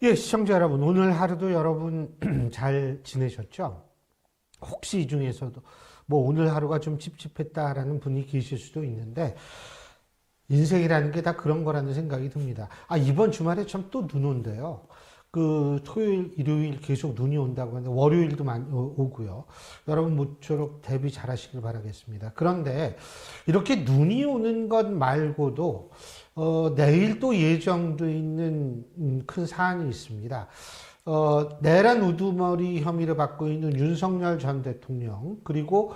예, 시청자 여러분, 오늘 하루도 여러분 잘 지내셨죠? 혹시 이 중에서도 뭐 오늘 하루가 좀 찝찝했다라는 분이 계실 수도 있는데, 인생이라는 게 다 그런 거라는 생각이 듭니다. 아, 이번 주말에 참 또 눈 온대요. 그 토요일, 일요일 계속 눈이 온다고 하는데 월요일도 많이 오고요. 여러분 모쪼록 대비 잘 하시길 바라겠습니다. 그런데 이렇게 눈이 오는 것 말고도 내일 또 예정돼 있는 큰 사안이 있습니다. 내란 우두머리 혐의를 받고 있는 윤석열 전 대통령, 그리고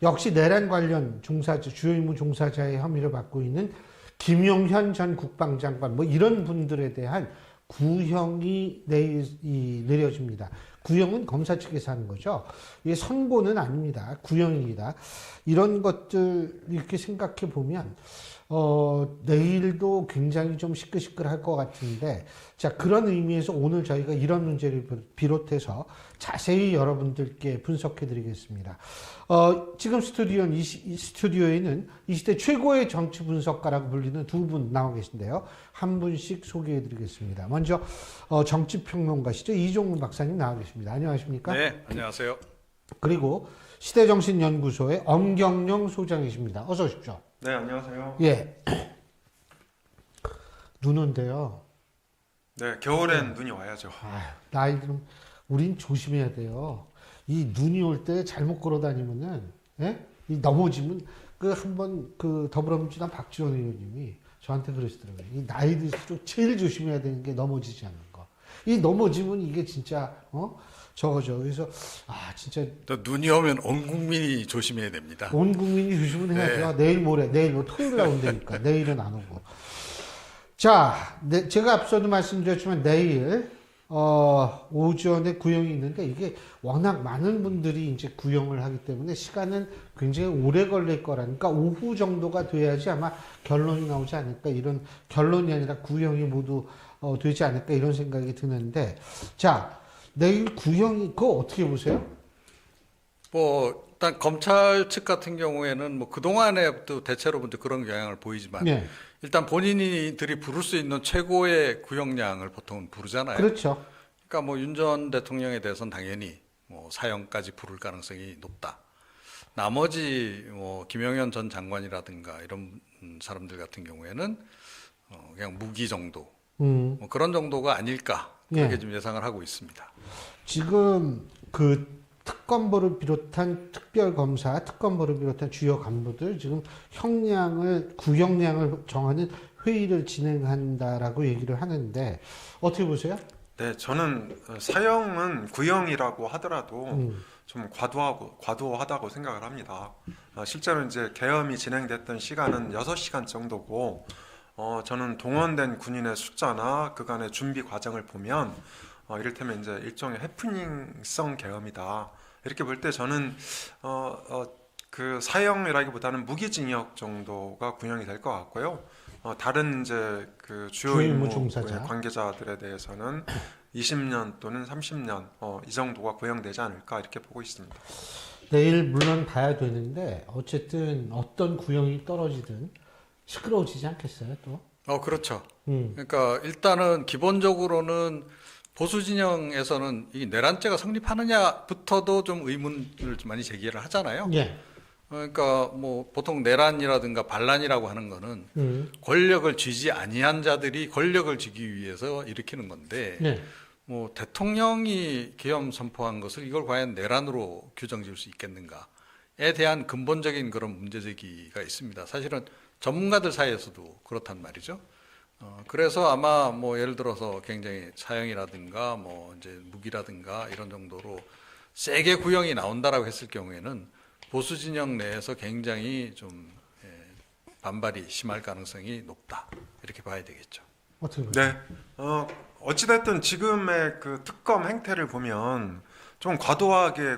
역시 내란 관련 종사자, 주요 임무 종사자의 혐의를 받고 있는 김용현 전 국방장관, 뭐 이런 분들에 대한 구형이 내려집니다. 구형은 검사 측에서 하는 거죠. 이게 선고는 아닙니다. 구형입니다. 이런 것들 이렇게 생각해 보면 내일도 굉장히 좀 시끌시끌할 것 같은데, 자, 그런 의미에서 오늘 저희가 이런 문제를 비롯해서 자세히 여러분들께 분석해 드리겠습니다. 지금 스튜디오에는 이 시대 최고의 정치 분석가라고 불리는 두 분 나와 계신데요. 한 분씩 소개해 드리겠습니다. 먼저, 정치평론가시죠. 이종문 박사님 나와 계십니다. 안녕하십니까? 네, 안녕하세요. 그리고 시대정신연구소의 엄경영 소장이십니다. 어서 오십시오. 네, 안녕하세요. 예. 눈 온대요. 네, 겨울엔 눈이 와야죠. 나이 좀, 우린 조심해야 돼요. 이 눈이 올 때 잘못 걸어 다니면은, 예? 이 넘어지면, 한번 더불어민주당 박지원 의원님이 저한테 그러시더라고요. 이 나이 들수록 제일 조심해야 되는 게 넘어지지 않는 거. 이 넘어지면 이게 진짜, 저거죠. 그래서, 진짜. 또 눈이 오면 온 국민이 조심해야 됩니다. 온 국민이 조심을 해야죠. 네. 내일 뭐 토요일 날 온다니까. 내일은 안 오고. 자, 제가 앞서도 말씀드렸지만 내일, 오전에 구형이 있는데 이게 워낙 많은 분들이 이제 구형을 하기 때문에 시간은 굉장히 오래 걸릴 거라니까 오후 정도가 돼야지 아마 결론이 나오지 않을까, 이런 결론이 아니라 구형이 모두 되지 않을까 이런 생각이 드는데, 자, 내일 구형이 그거 어떻게 보세요? 뭐 일단 검찰 측 같은 경우에는 뭐 그동안에도 대체로 먼저 그런 경향을 보이지만 네. 일단 본인들이 부를 수 있는 최고의 구형량을 보통 부르잖아요. 그렇죠. 그러니까 뭐 윤 전 대통령에 대해서는 당연히 뭐 사형까지 부를 가능성이 높다. 나머지 뭐 김영현 전 장관이라든가 이런 사람들 같은 경우에는 그냥 무기 정도, 뭐 그런 정도가 아닐까, 그렇게 예. 좀 예상을 하고 있습니다. 지금 특검보를 비롯한 특별검사, 특검보를 비롯한 주요 간부들 지금 구형량을 정하는 회의를 진행한다라고 얘기를 하는데 어떻게 보세요? 네, 저는 사형은 구형이라고 하더라도 좀 과도하다고 생각을 합니다. 실제로 이제 계엄이 진행됐던 시간은 6시간 정도고, 저는 동원된 군인의 숫자나 그간의 준비 과정을 보면 이를테면 이제 일종의 해프닝성 계엄이다, 이렇게 볼 때 저는 그 사형이라기보다는 무기징역 정도가 구형이 될 것 같고요. 다른 이제 그 주요 임무 종사자 관계자들에 대해서는 20년 또는 30년 이 정도가 구형되지 않을까, 이렇게 보고 있습니다. 내일 물론 봐야 되는데 어쨌든 어떤 구형이 떨어지든 시끄러워지지 않겠어요, 또? 그렇죠. 그러니까 일단은 기본적으로는 보수 진영에서는 이 내란죄가 성립하느냐부터도 좀 의문을 좀 많이 제기를 하잖아요. 예. 그러니까 뭐 보통 내란이라든가 반란이라고 하는 거는 권력을 쥐지 아니한 자들이 권력을 쥐기 위해서 일으키는 건데, 네. 뭐 대통령이 계엄 선포한 것을 이걸 과연 내란으로 규정지을 수 있겠는가에 대한 근본적인 그런 문제 제기가 있습니다. 사실은 전문가들 사이에서도 그렇단 말이죠. 그래서 아마 뭐 예를 들어서 굉장히 사형이라든가 뭐 이제 무기라든가 이런 정도로 세게 구형이 나온다라고 했을 경우에는 보수 진영 내에서 굉장히 좀 반발이 심할 가능성이 높다, 이렇게 봐야 되겠죠. 어떻게 보세요? 네, 어찌됐든 지금의 그 특검 행태를 보면 좀 과도하게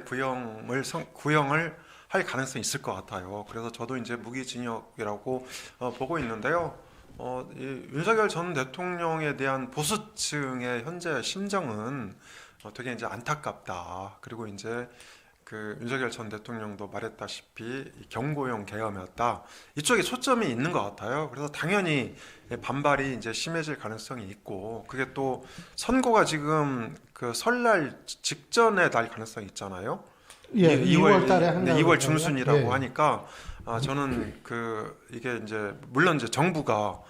구형을 할 가능성이 있을 것 같아요. 그래서 저도 이제 무기징역이라고 보고 있는데요. 이 윤석열 전 대통령에 대한 보수층의 현재 심정은 되게 이제 안타깝다. 그리고 이제 그 윤석열 전 대통령도 말했다시피 이 경고용 계엄이었다. 이쪽에 초점이 있는 것 같아요. 그래서 당연히 반발이 이제 심해질 가능성이 있고, 그게 또 선거가 지금 그 설날 직전에 날 가능성이 있잖아요. 예, 2월 달에 한다고 2월 중순이라고 예. 하니까 저는 이게 이제 물론 이제 정부가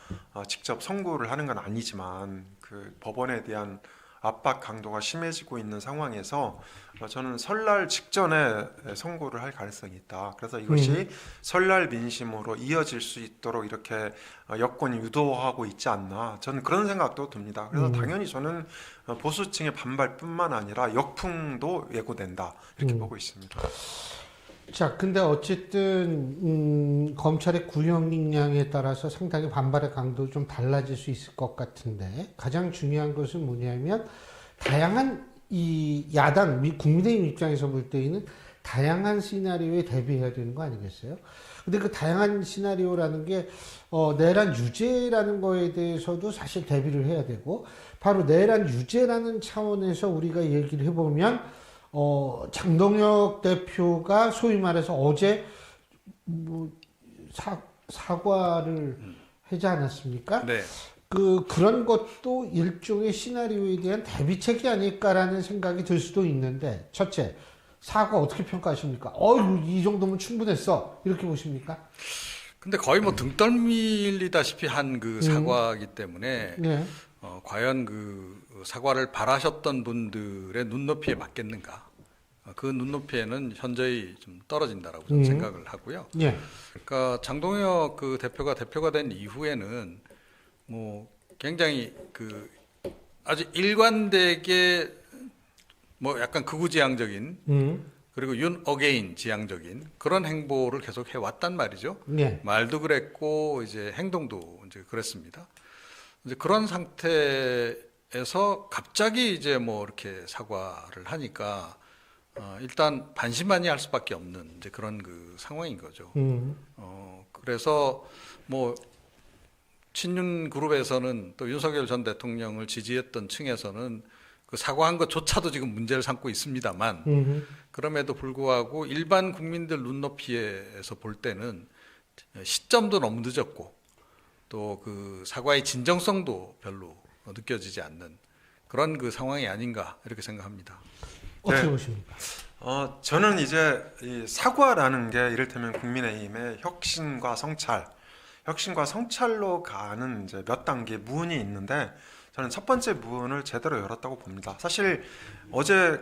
직접 선고를 하는 건 아니지만 그 법원에 대한 압박 강도가 심해지고 있는 상황에서 저는 설날 직전에 선고를 할 가능성이 있다. 그래서 이것이 설날 민심으로 이어질 수 있도록 이렇게 여권이 유도하고 있지 않나. 저는 그런 생각도 듭니다. 그래서 당연히 저는 보수층의 반발뿐만 아니라 역풍도 예고된다. 이렇게 보고 있습니다. 자, 근데 어쨌든 검찰의 구형량에 따라서 상당히 반발의 강도 좀 달라질 수 있을 것 같은데, 가장 중요한 것은 뭐냐면 다양한 이 야당 국민의힘 입장에서 볼 때에는 다양한 시나리오에 대비해야 되는 거 아니겠어요? 근데 그 다양한 시나리오라는 게 내란 유죄라는 거에 대해서도 사실 대비를 해야 되고, 바로 내란 유죄라는 차원에서 우리가 얘기를 해보면 장동혁 대표가 소위 말해서 어제 뭐 사과를 하지 않았습니까? 네. 그런 것도 일종의 시나리오에 대한 대비책이 아닐까라는 생각이 들 수도 있는데, 첫째, 사과 어떻게 평가하십니까? 이 정도면 충분했어. 이렇게 보십니까? 근데 거의 뭐 등 떨밀리다시피 한 그 사과이기 때문에 네. 과연 그 사과를 바라셨던 분들의 눈높이에 맞겠는가? 그 눈높이에는 현저히 좀 떨어진다라고 저는 생각을 하고요. 예. 그러니까 장동혁 그 대표가 된 이후에는 뭐 굉장히 그 아주 일관되게 뭐 약간 극우지향적인 그리고 윤 어게인 지향적인 그런 행보를 계속 해왔단 말이죠. 예. 말도 그랬고 이제 행동도 이제 그랬습니다. 이제 그런 상태에서 갑자기 이제 뭐 이렇게 사과를 하니까 일단 반신반의할 수밖에 없는 이제 그런 그 상황인 거죠. 그래서 뭐 친윤 그룹에서는 또 윤석열 전 대통령을 지지했던 층에서는 그 사과한 것조차도 지금 문제를 삼고 있습니다만, 그럼에도 불구하고 일반 국민들 눈높이에서 볼 때는 시점도 너무 늦었고 또 그 사과의 진정성도 별로 느껴지지 않는 그런 그 상황이 아닌가 이렇게 생각합니다. 어떻게 네. 보십니까? 저는 이제 이 사과라는 게 이를테면 국민의힘의 혁신과 성찰로 가는 이제 몇 단계 문이 있는데, 저는 첫 번째 문을 제대로 열었다고 봅니다. 사실 어제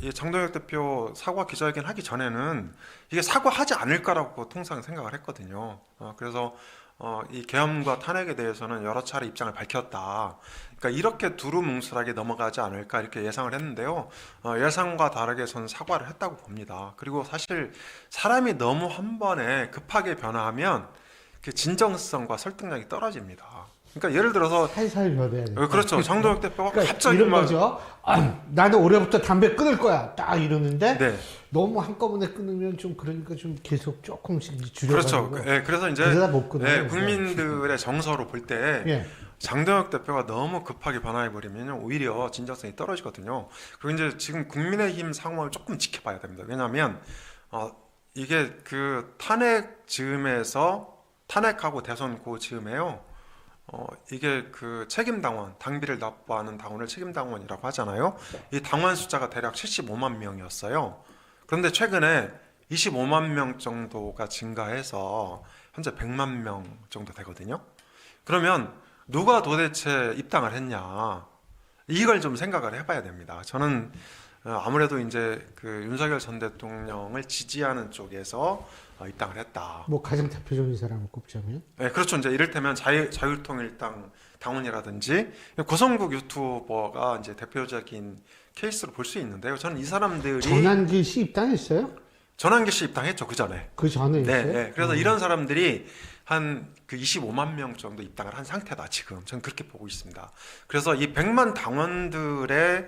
이 장동혁 대표 사과 기자회견 하기 전에는 이게 사과하지 않을까라고 통상 생각을 했거든요. 그래서 이 계엄과 탄핵에 대해서는 여러 차례 입장을 밝혔다. 그러니까 이렇게 두루뭉술하게 넘어가지 않을까 이렇게 예상을 했는데요. 예상과 다르게 저는 사과를 했다고 봅니다. 그리고 사실 사람이 너무 한 번에 급하게 변화하면 그 진정성과 설득력이 떨어집니다. 그러니까 예를 들어서 살살 변해야 돼. 그렇죠. 장동혁 대표가 그러니까 갑자기 이런 막 거죠. 나는 올해부터 담배 끊을 거야. 딱 이러는데 네. 너무 한꺼번에 끊으면 좀 그러니까 좀 계속 조금씩 그렇죠. 줄여가지고. 예, 그래서 이제 그러다 못 끊어요. 국민들의 정서로 볼 때 예. 장동혁 대표가 너무 급하게 변화해버리면 오히려 진정성이 떨어지거든요. 그리고 이제 지금 국민의힘 상황을 조금 지켜봐야 됩니다. 왜냐하면 이게 그 탄핵 즈음에서 탄핵하고 대선 그 즈음에요. 이게 그 책임당원, 당비를 납부하는 당원을 책임당원이라고 하잖아요. 이 당원 숫자가 대략 75만 명이었어요. 그런데 최근에 25만 명 정도가 증가해서 현재 100만 명 정도 되거든요. 그러면 누가 도대체 입당을 했냐? 이걸 좀 생각을 해봐야 됩니다. 저는 아무래도 이제 그 윤석열 전 대통령을 지지하는 쪽에서 입당을 했다. 뭐 가장 대표적인 사람을 꼽자면? 네, 그렇죠. 이제 이를테면 자유통일당 당원이라든지 고성국 유튜버가 이제 대표적인 케이스로 볼 수 있는데요. 저는 이 사람들이 전한길 씨 입당했어요? 전한길 씨 입당했죠, 그 전에. 그 전에 네, 있어요? 네. 그래서 이런 사람들이 한 그 25만 명 정도 입당을 한 상태다 지금. 저는 그렇게 보고 있습니다. 그래서 이 100만 당원들의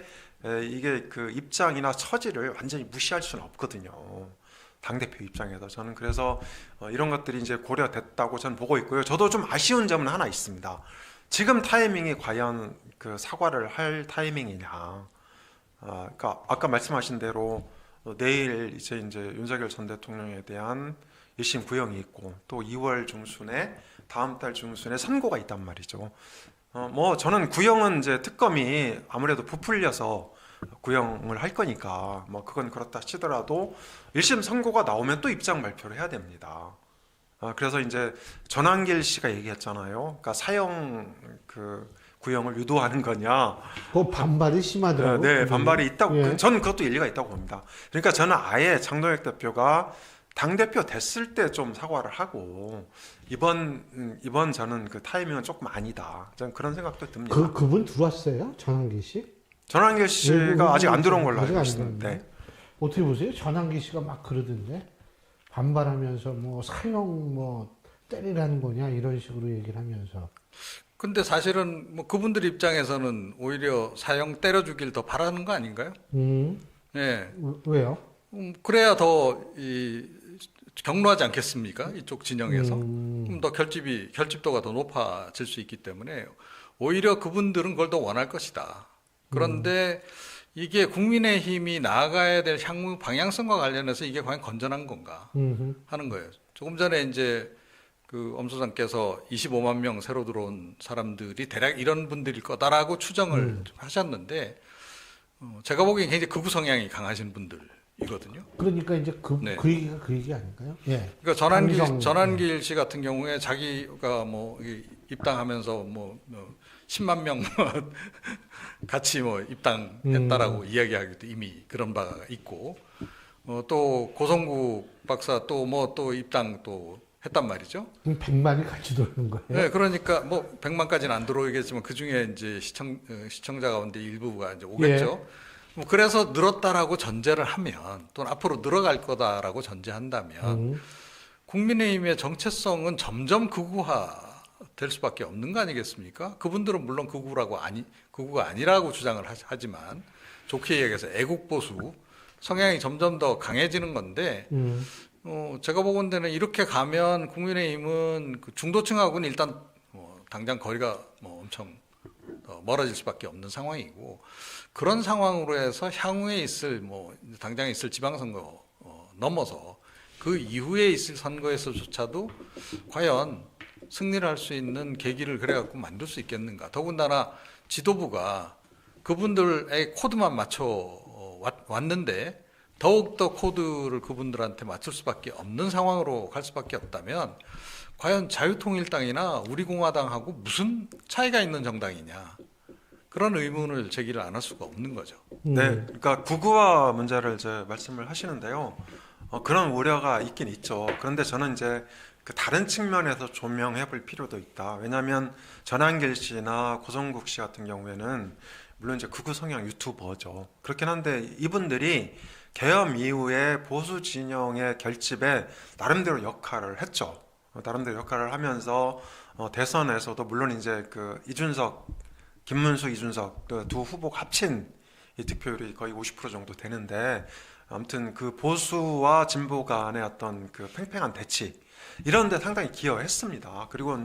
이게 그 입장이나 처지를 완전히 무시할 수는 없거든요. 당대표 입장에서. 저는 그래서 이런 것들이 이제 고려됐다고 저는 보고 있고요. 저도 좀 아쉬운 점은 하나 있습니다. 지금 타이밍이 과연 그 사과를 할 타이밍이냐. 그러니까 아까 말씀하신 대로 내일 이제 윤석열 전 대통령에 대한 1심 구형이 있고 또 2월 중순에 다음 달 중순에 선고가 있단 말이죠. 뭐 저는 구형은 이제 특검이 아무래도 부풀려서 구형을 할 거니까 뭐 그건 그렇다 치더라도 1심 선고가 나오면 또 입장 발표를 해야 됩니다. 그래서 이제 전한길 씨가 얘기했잖아요. 그러니까 사형 그 구형을 유도하는 거냐. 그 반발이 심하더라고요. 네, 반발이 있다고. 예. 저는 그것도 일리가 있다고 봅니다. 그러니까 저는 아예 장동혁 대표가 당대표 됐을 때 좀 사과를 하고 이번 저는 그 타이밍은 조금 아니다. 저는 그런 생각도 듭니다. 그분 들어왔어요? 전한기 씨? 전한길 씨가 아직 안 들어온 걸로 아직 알고 안 있습니다. 들어왔나요? 네. 어떻게 보세요? 전한기 씨가 막 그러던데 반발하면서 뭐 사형 뭐 때리라는 거냐 이런 식으로 얘기를 하면서. 근데 사실은 뭐 그분들 입장에서는 오히려 사형 때려주길 더 바라는 거 아닌가요? 예. 왜요? 그래야 더 격노하지 않겠습니까? 이쪽 진영에서. 좀 더 결집도가 더 높아질 수 있기 때문에 오히려 그분들은 그걸 더 원할 것이다. 그런데 이게 국민의힘이 나아가야 될 향후 방향성과 관련해서 이게 과연 건전한 건가 하는 거예요. 조금 전에 이제 그 엄 소장께서 25만 명 새로 들어온 사람들이 대략 이런 분들일 거다라고 추정을 하셨는데 제가 보기엔 굉장히 극우 성향이 강하신 분들이거든요. 그러니까 이제 네. 그 얘기가 그 얘기 아닌가요? 예. 그러니까 강기정, 전한길 씨 같은 경우에 자기가 뭐 입당하면서 뭐 10만 명 같이 뭐 입당했다라고 이야기하기도 이미 그런 바가 있고 또 고성국 박사 또 뭐 또 입당 또 했단 말이죠. 그럼 100만이 같이 돌는 거예요? 네, 그러니까 뭐 100만까지는 안 들어오겠지만 그 중에 이제 시청자 가운데 일부가 이제 오겠죠. 뭐 그래서 늘었다라고 전제를 하면 또는 앞으로 늘어갈 거다라고 전제한다면 국민의힘의 정체성은 점점 극우화 될 수밖에 없는 거 아니겠습니까? 그분들은 물론 극우가 아니라고 주장을 하지만 좋게 얘기해서 애국 보수 성향이 점점 더 강해지는 건데 제가 보건대는 이렇게 가면 국민의힘은 그 중도층하고는 일단 당장 거리가 엄청 멀어질 수밖에 없는 상황이고 그런 상황으로 해서 향후에 있을 당장에 있을 지방선거 넘어서 그 이후에 있을 선거에서조차도 과연 승리를 할 수 있는 계기를 그래갖고 만들 수 있겠는가. 더군다나 지도부가 그분들의 코드만 맞춰 왔는데 더욱더 코드를 그분들한테 맞출 수밖에 없는 상황으로 갈 수밖에 없다면 과연 자유통일당이나 우리공화당하고 무슨 차이가 있는 정당이냐. 그런 의문을 제기를 안 할 수가 없는 거죠. 네, 그러니까 국우화 문제를 이제 말씀을 하시는데요. 그런 우려가 있긴 있죠. 그런데 저는 이제 그 다른 측면에서 조명해 볼 필요도 있다. 왜냐하면 전한길 씨나 고성국 씨 같은 경우에는 물론 이제 극우 성향 유튜버죠. 그렇긴 한데 이분들이 계엄 이후에 보수 진영의 결집에 나름대로 역할을 했죠. 나름대로 역할을 하면서 대선에서도 물론 이제 그 김문수, 이준석 두 후보가 합친 이 득표율이 거의 50% 정도 되는데 아무튼 그 보수와 진보 간의 어떤 그 팽팽한 대치 이런 데 상당히 기여했습니다. 그리고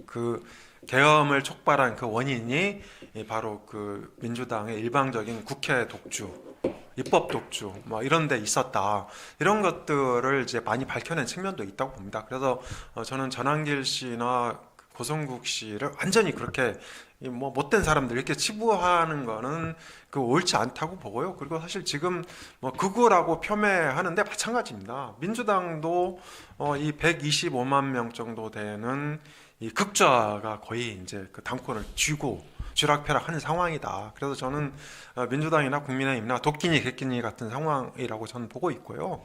그 계엄을 촉발한 그 원인이 바로 그 민주당의 일방적인 국회 독주, 입법 독주 뭐 이런 데 있었다. 이런 것들을 이제 많이 밝혀낸 측면도 있다고 봅니다. 그래서 저는 전한길 씨나 고성국 씨를 완전히 그렇게 뭐 못된 사람들 이렇게 치부하는 거는 그 옳지 않다고 보고요. 그리고 사실 지금 뭐 극우라고 폄훼하는데 마찬가지입니다. 민주당도 이 125만 명 정도 되는 이 극좌가 거의 이제 그 당권을 쥐고 쥐락펴락하는 상황이다. 그래서 저는 민주당이나 국민의힘이나 도끼니 개끼니 같은 상황이라고 저는 보고 있고요.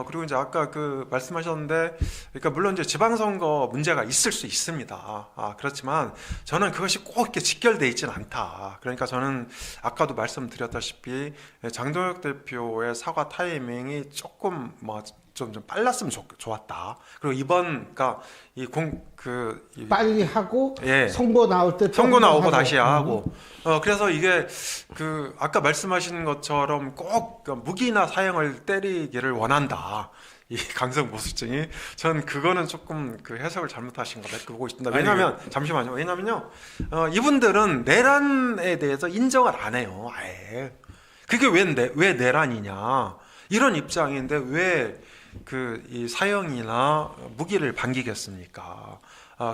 그리고 이제 아까 그 말씀하셨는데, 그러니까 물론 이제 지방선거 문제가 있을 수 있습니다. 그렇지만 저는 그것이 꼭 이렇게 직결돼 있지는 않다. 그러니까 저는 아까도 말씀드렸다시피 장동혁 대표의 사과 타이밍이 조금 좀 빨랐으면 좋았다. 그리고 이번 그러니까 빨리 하고 예. 선거 나올 때 선거 나오고 다시 하고 그래서 이게 그 아까 말씀하신 것처럼 꼭 무기나 사형을 때리기를 원한다. 이 강성 보수층이 전 그거는 조금 그 해석을 잘못하신 것 같고 보고 있습니다. 왜냐하면 잠시만요. 왜냐하면요 이분들은 내란에 대해서 인정을 안 해요. 아예 그게 왜 내란이냐? 이런 입장인데 왜 그 이 사형이나 무기를 반기겠습니까?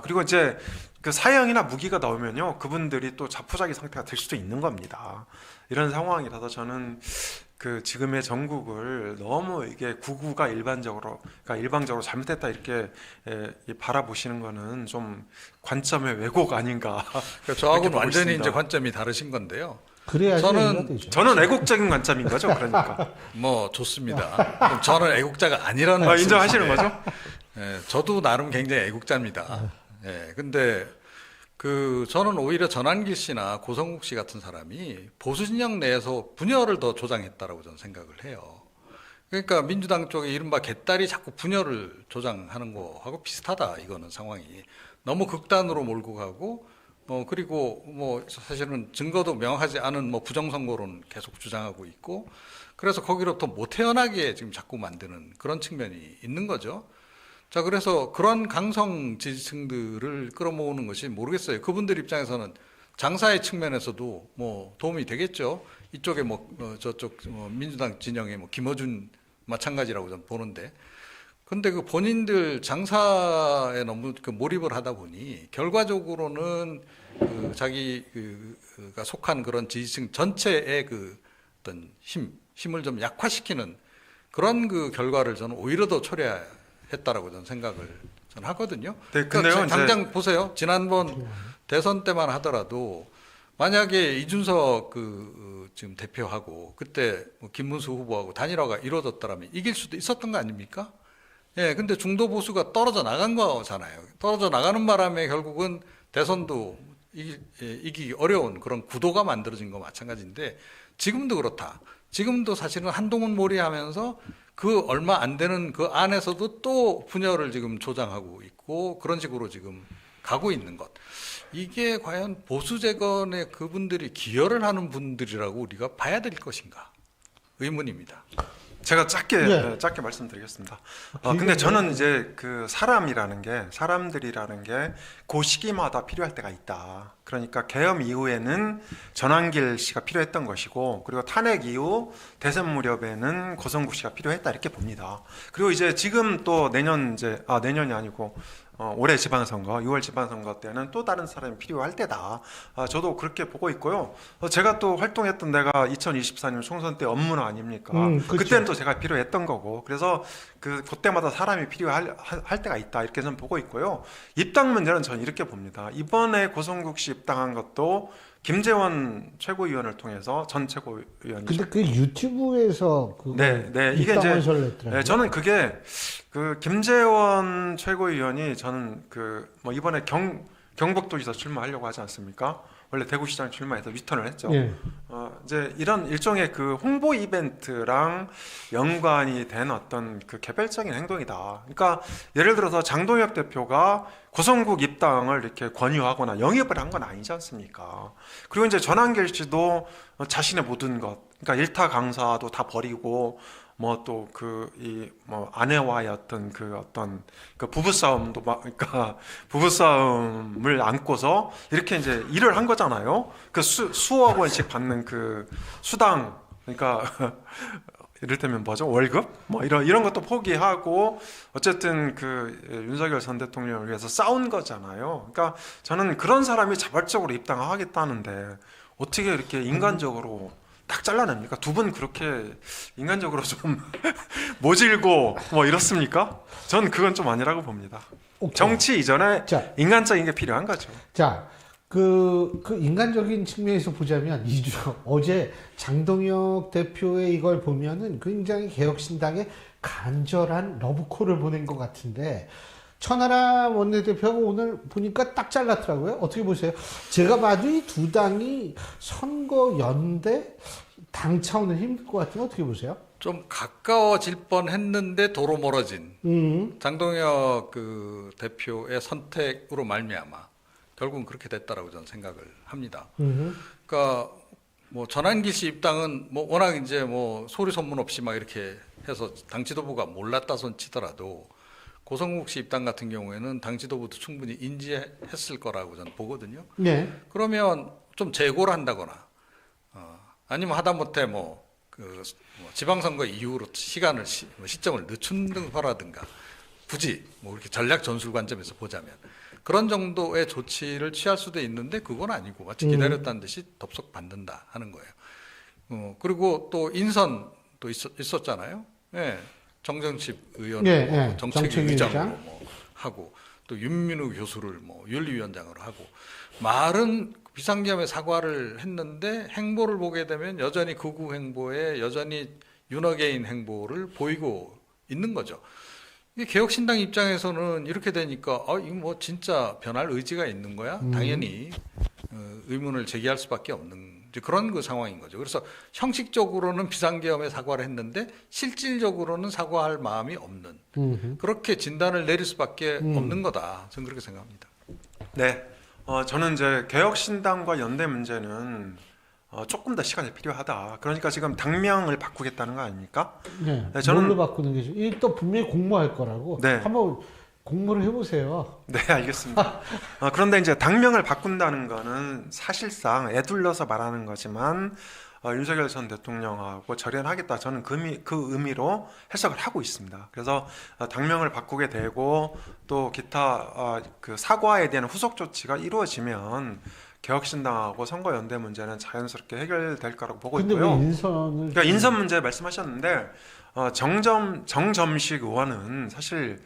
그리고 이제 그 사형이나 무기가 나오면요, 그분들이 또 자포자기 상태가 될 수도 있는 겁니다. 이런 상황이라서 저는 그 지금의 정국을 너무 이게 구구가 그러니까 일방적으로 잘못됐다 이렇게 바라보시는 거는 좀 관점의 왜곡 아닌가. 그러니까 저하고는 보고 완전히 있습니다. 이제 관점이 다르신 건데요. 그래야지 저는- 얘기가 되죠. 저는 애국적인 관점인 거죠, 그러니까. 뭐 좋습니다. 그럼 저는 애국자가 아니라는 인정하시는 말씀이신데, 거죠? 예, 저도 나름 굉장히 애국자입니다. 예, 근데 저는 오히려 전환길 씨나 고성국 씨 같은 사람이 보수 진영 내에서 분열을 더 조장했다라고 저는 생각을 해요. 그러니까 민주당 쪽에 이른바 개딸이 자꾸 분열을 조장하는 거하고 비슷하다. 이거는 상황이 너무 극단으로 몰고 가고, 그리고 사실은 증거도 명확하지 않은 부정선거론 계속 주장하고 있고, 그래서 거기로부터 못 태어나게 지금 자꾸 만드는 그런 측면이 있는 거죠. 자, 그래서 그런 강성 지지층들을 끌어모으는 것이 모르겠어요. 그분들 입장에서는 장사의 측면에서도 도움이 되겠죠. 이쪽에 저쪽 민주당 진영의 김어준 마찬가지라고 저는 보는데, 근데 그 본인들 장사에 너무 몰입을 하다 보니 결과적으로는 자기가 속한 그런 지지층 전체의 어떤 힘을 좀 약화시키는 그런 결과를 저는 오히려 더 초래했다라고 저는 생각을 하거든요. 네, 그러니까 근데요, 당장 보세요. 지난번 대선 때만 하더라도 만약에 이준석 지금 대표하고 그때 김문수 후보하고 단일화가 이루어졌더라면 이길 수도 있었던 거 아닙니까? 예, 근데 중도 보수가 떨어져 나간 거잖아요. 떨어져 나가는 바람에 결국은 대선도 이기기 어려운 그런 구도가 만들어진 거 마찬가지인데, 지금도 그렇다. 지금도 사실은 한동훈 몰이하면서 그 얼마 안 되는 그 안에서도 또 분열을 지금 조장하고 있고 그런 식으로 지금 가고 있는 것. 이게 과연 보수 재건에 그분들이 기여를 하는 분들이라고 우리가 봐야 될 것인가? 의문입니다. 제가 짧게 네. 짧게 말씀드리겠습니다. 근데 저는 이제 그 사람들이라는 게 그 시기마다 필요할 때가 있다. 그러니까 계엄 이후에는 전환길 씨가 필요했던 것이고, 그리고 탄핵 이후 대선 무렵에는 고성국 씨가 필요했다 이렇게 봅니다. 그리고 이제 지금 또 내년이 아니고 올해 지방선거, 6월 지방선거 때는 또 다른 사람이 필요할 때다. 저도 그렇게 보고 있고요. 제가 또 활동했던 데가 2024년 총선 때 업무나 아닙니까? 그렇죠. 그때는 또 제가 필요했던 거고, 그래서 그때마다 사람이 필요할 때가 있다 이렇게 저는 보고 있고요. 입당 문제는 저는 이렇게 봅니다. 이번에 고성국 씨 입당한 것도 김재원 최고위원을 통해서 전 최고위원이. 근데 그 유튜브에서 이게 이제 했더라고요. 저는 그게 김재원 최고위원이 저는 이번에 경북도지사 출마하려고 하지 않습니까? 원래 대구시장 출마해서 리턴을 했죠. 예. 이제 이런 일종의 홍보 이벤트랑 연관이 된 어떤 개별적인 행동이다. 그러니까 예를 들어서 장동혁 대표가 고성국 입당을 이렇게 권유하거나 영입을 한 건 아니지 않습니까? 그리고 이제 전환길 씨도 자신의 모든 것, 그러니까 일타 강사도 다 버리고 아내와의 어떤 부부싸움도 그러니까 부부싸움을 안고서 이렇게 이제 일을 한 거잖아요. 수억 원씩 받는 수당, 그러니까 이를테면 월급? 이런 것도 포기하고 어쨌든 윤석열 전 대통령을 위해서 싸운 거잖아요. 그러니까 저는 그런 사람이 자발적으로 입당하겠다는데 어떻게 이렇게 인간적으로 딱 잘라냅니까? 두 분 그렇게 인간적으로 좀 모질고 이렇습니까? 전 그건 좀 아니라고 봅니다. 오케이. 정치 이전에 자, 인간적인 게 필요한 거죠. 자, 그 인간적인 측면에서 보자면 어제 장동혁 대표의 이걸 보면은 굉장히 개혁신당에 간절한 러브콜을 보낸 것 같은데, 천하람 원내대표가 오늘 보니까 딱 잘랐더라고요. 어떻게 보세요? 제가 봐도 이 두 당이 선거 연대 당 차원은 힘들 것 같은데 어떻게 보세요? 좀 가까워질 뻔했는데 도로 멀어진 장동혁 대표의 선택으로 말미암아 결국은 그렇게 됐다라고 저는 생각을 합니다. 그러니까 전환기 씨 입당은 워낙 이제 소리 소문 없이 막 이렇게 해서 당 지도부가 몰랐다 손 치더라도, 고성국 씨 입당 같은 경우에는 당 지도부도 충분히 인지했을 거라고 저는 보거든요. 네. 그러면 좀 재고를 한다거나, 아니면 하다못해 지방선거 이후로 시점을 늦춘 거라든가 굳이 뭐 이렇게 전략 전술 관점에서 보자면 그런 정도의 조치를 취할 수도 있는데 그건 아니고 마치 기다렸다는 듯이 덥석 받는다 하는 거예요. 그리고 또 인선도 있었잖아요. 예, 정정식 의원 정책위의장으로 뭐 하고 또 윤민우 교수를 뭐 윤리위원장으로 하고 말은 비상계엄에 사과를 했는데 행보를 보게 되면 여전히 극우 행보에 여전히 윤어게인 행보를 보이고 있는 거죠. 이게 개혁신당 입장에서는 이렇게 되니까 이거 뭐 진짜 변할 의지가 있는 거야? 당연히 의문을 제기할 수밖에 없는 이제 그런 그 상황인 거죠. 그래서 형식적으로는 비상계엄에 사과를 했는데 실질적으로는 사과할 마음이 없는 그렇게 진단을 내릴 수밖에 없는 거다. 저는 그렇게 생각합니다. 네, 저는 이제 개혁신당과 연대 문제는 조금 더 시간이 필요하다. 그러니까 지금 당명을 바꾸겠다는 거 아닙니까? 네. 네, 저는 뭘로 바꾸는 게 이게 또 분명히 공모할 거라고. 네. 한번 공모를 해보세요. 네, 알겠습니다. 그런데 이제 당명을 바꾼다는 거는 사실상 애둘러서 말하는 거지만 윤석열 전 대통령하고 절연하겠다. 저는 그 의미로 해석을 하고 있습니다. 그래서 당명을 바꾸게 되고 또 기타 그 사과에 대한 후속 조치가 이루어지면 개혁신당하고 선거연대 문제는 자연스럽게 해결될 거라고 보고 근데 있고요. 왜 인선을 그러니까 인선 문제 말씀하셨는데 정점식 의원은 사실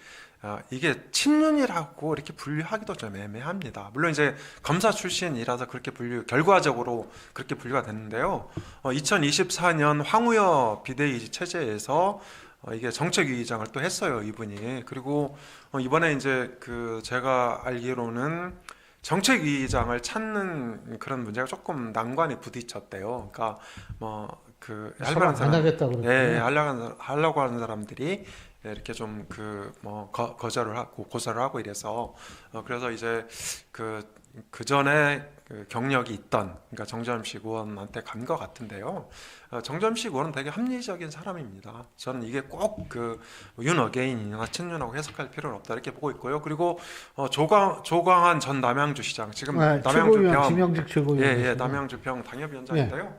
이게 친윤이라고 이렇게 분류하기도 좀 애매합니다. 물론 이제 검사 출신이라서 그렇게 결과적으로 그렇게 분류가 됐는데요. 2024년 황우여 비대위 체제에서 이게 정책위의장을 또 했어요, 이분이. 그리고 이번에 이제 그 제가 알기로는 정책위의장을 찾는 그런 문제가 조금 난관에 부딪혔대요. 그러니까 하려고 안 하겠다 그랬죠. 예, 하려고 하는 사람들이 이렇게 좀 거절을 하고 고사를 하고 이래서 그래서 이제 그 전에 경력이 있던 그러니까 정점식 의원한테 간 것 같은데요. 정점식 의원은 되게 합리적인 사람입니다. 저는 이게 꼭 윤어게인이나 친윤하고 해석할 필요는 없다 이렇게 보고 있고요. 그리고 조광한 전 남양주시장 지금 남양주평 김영직 최고위원 남양주평 당협위원장인데요.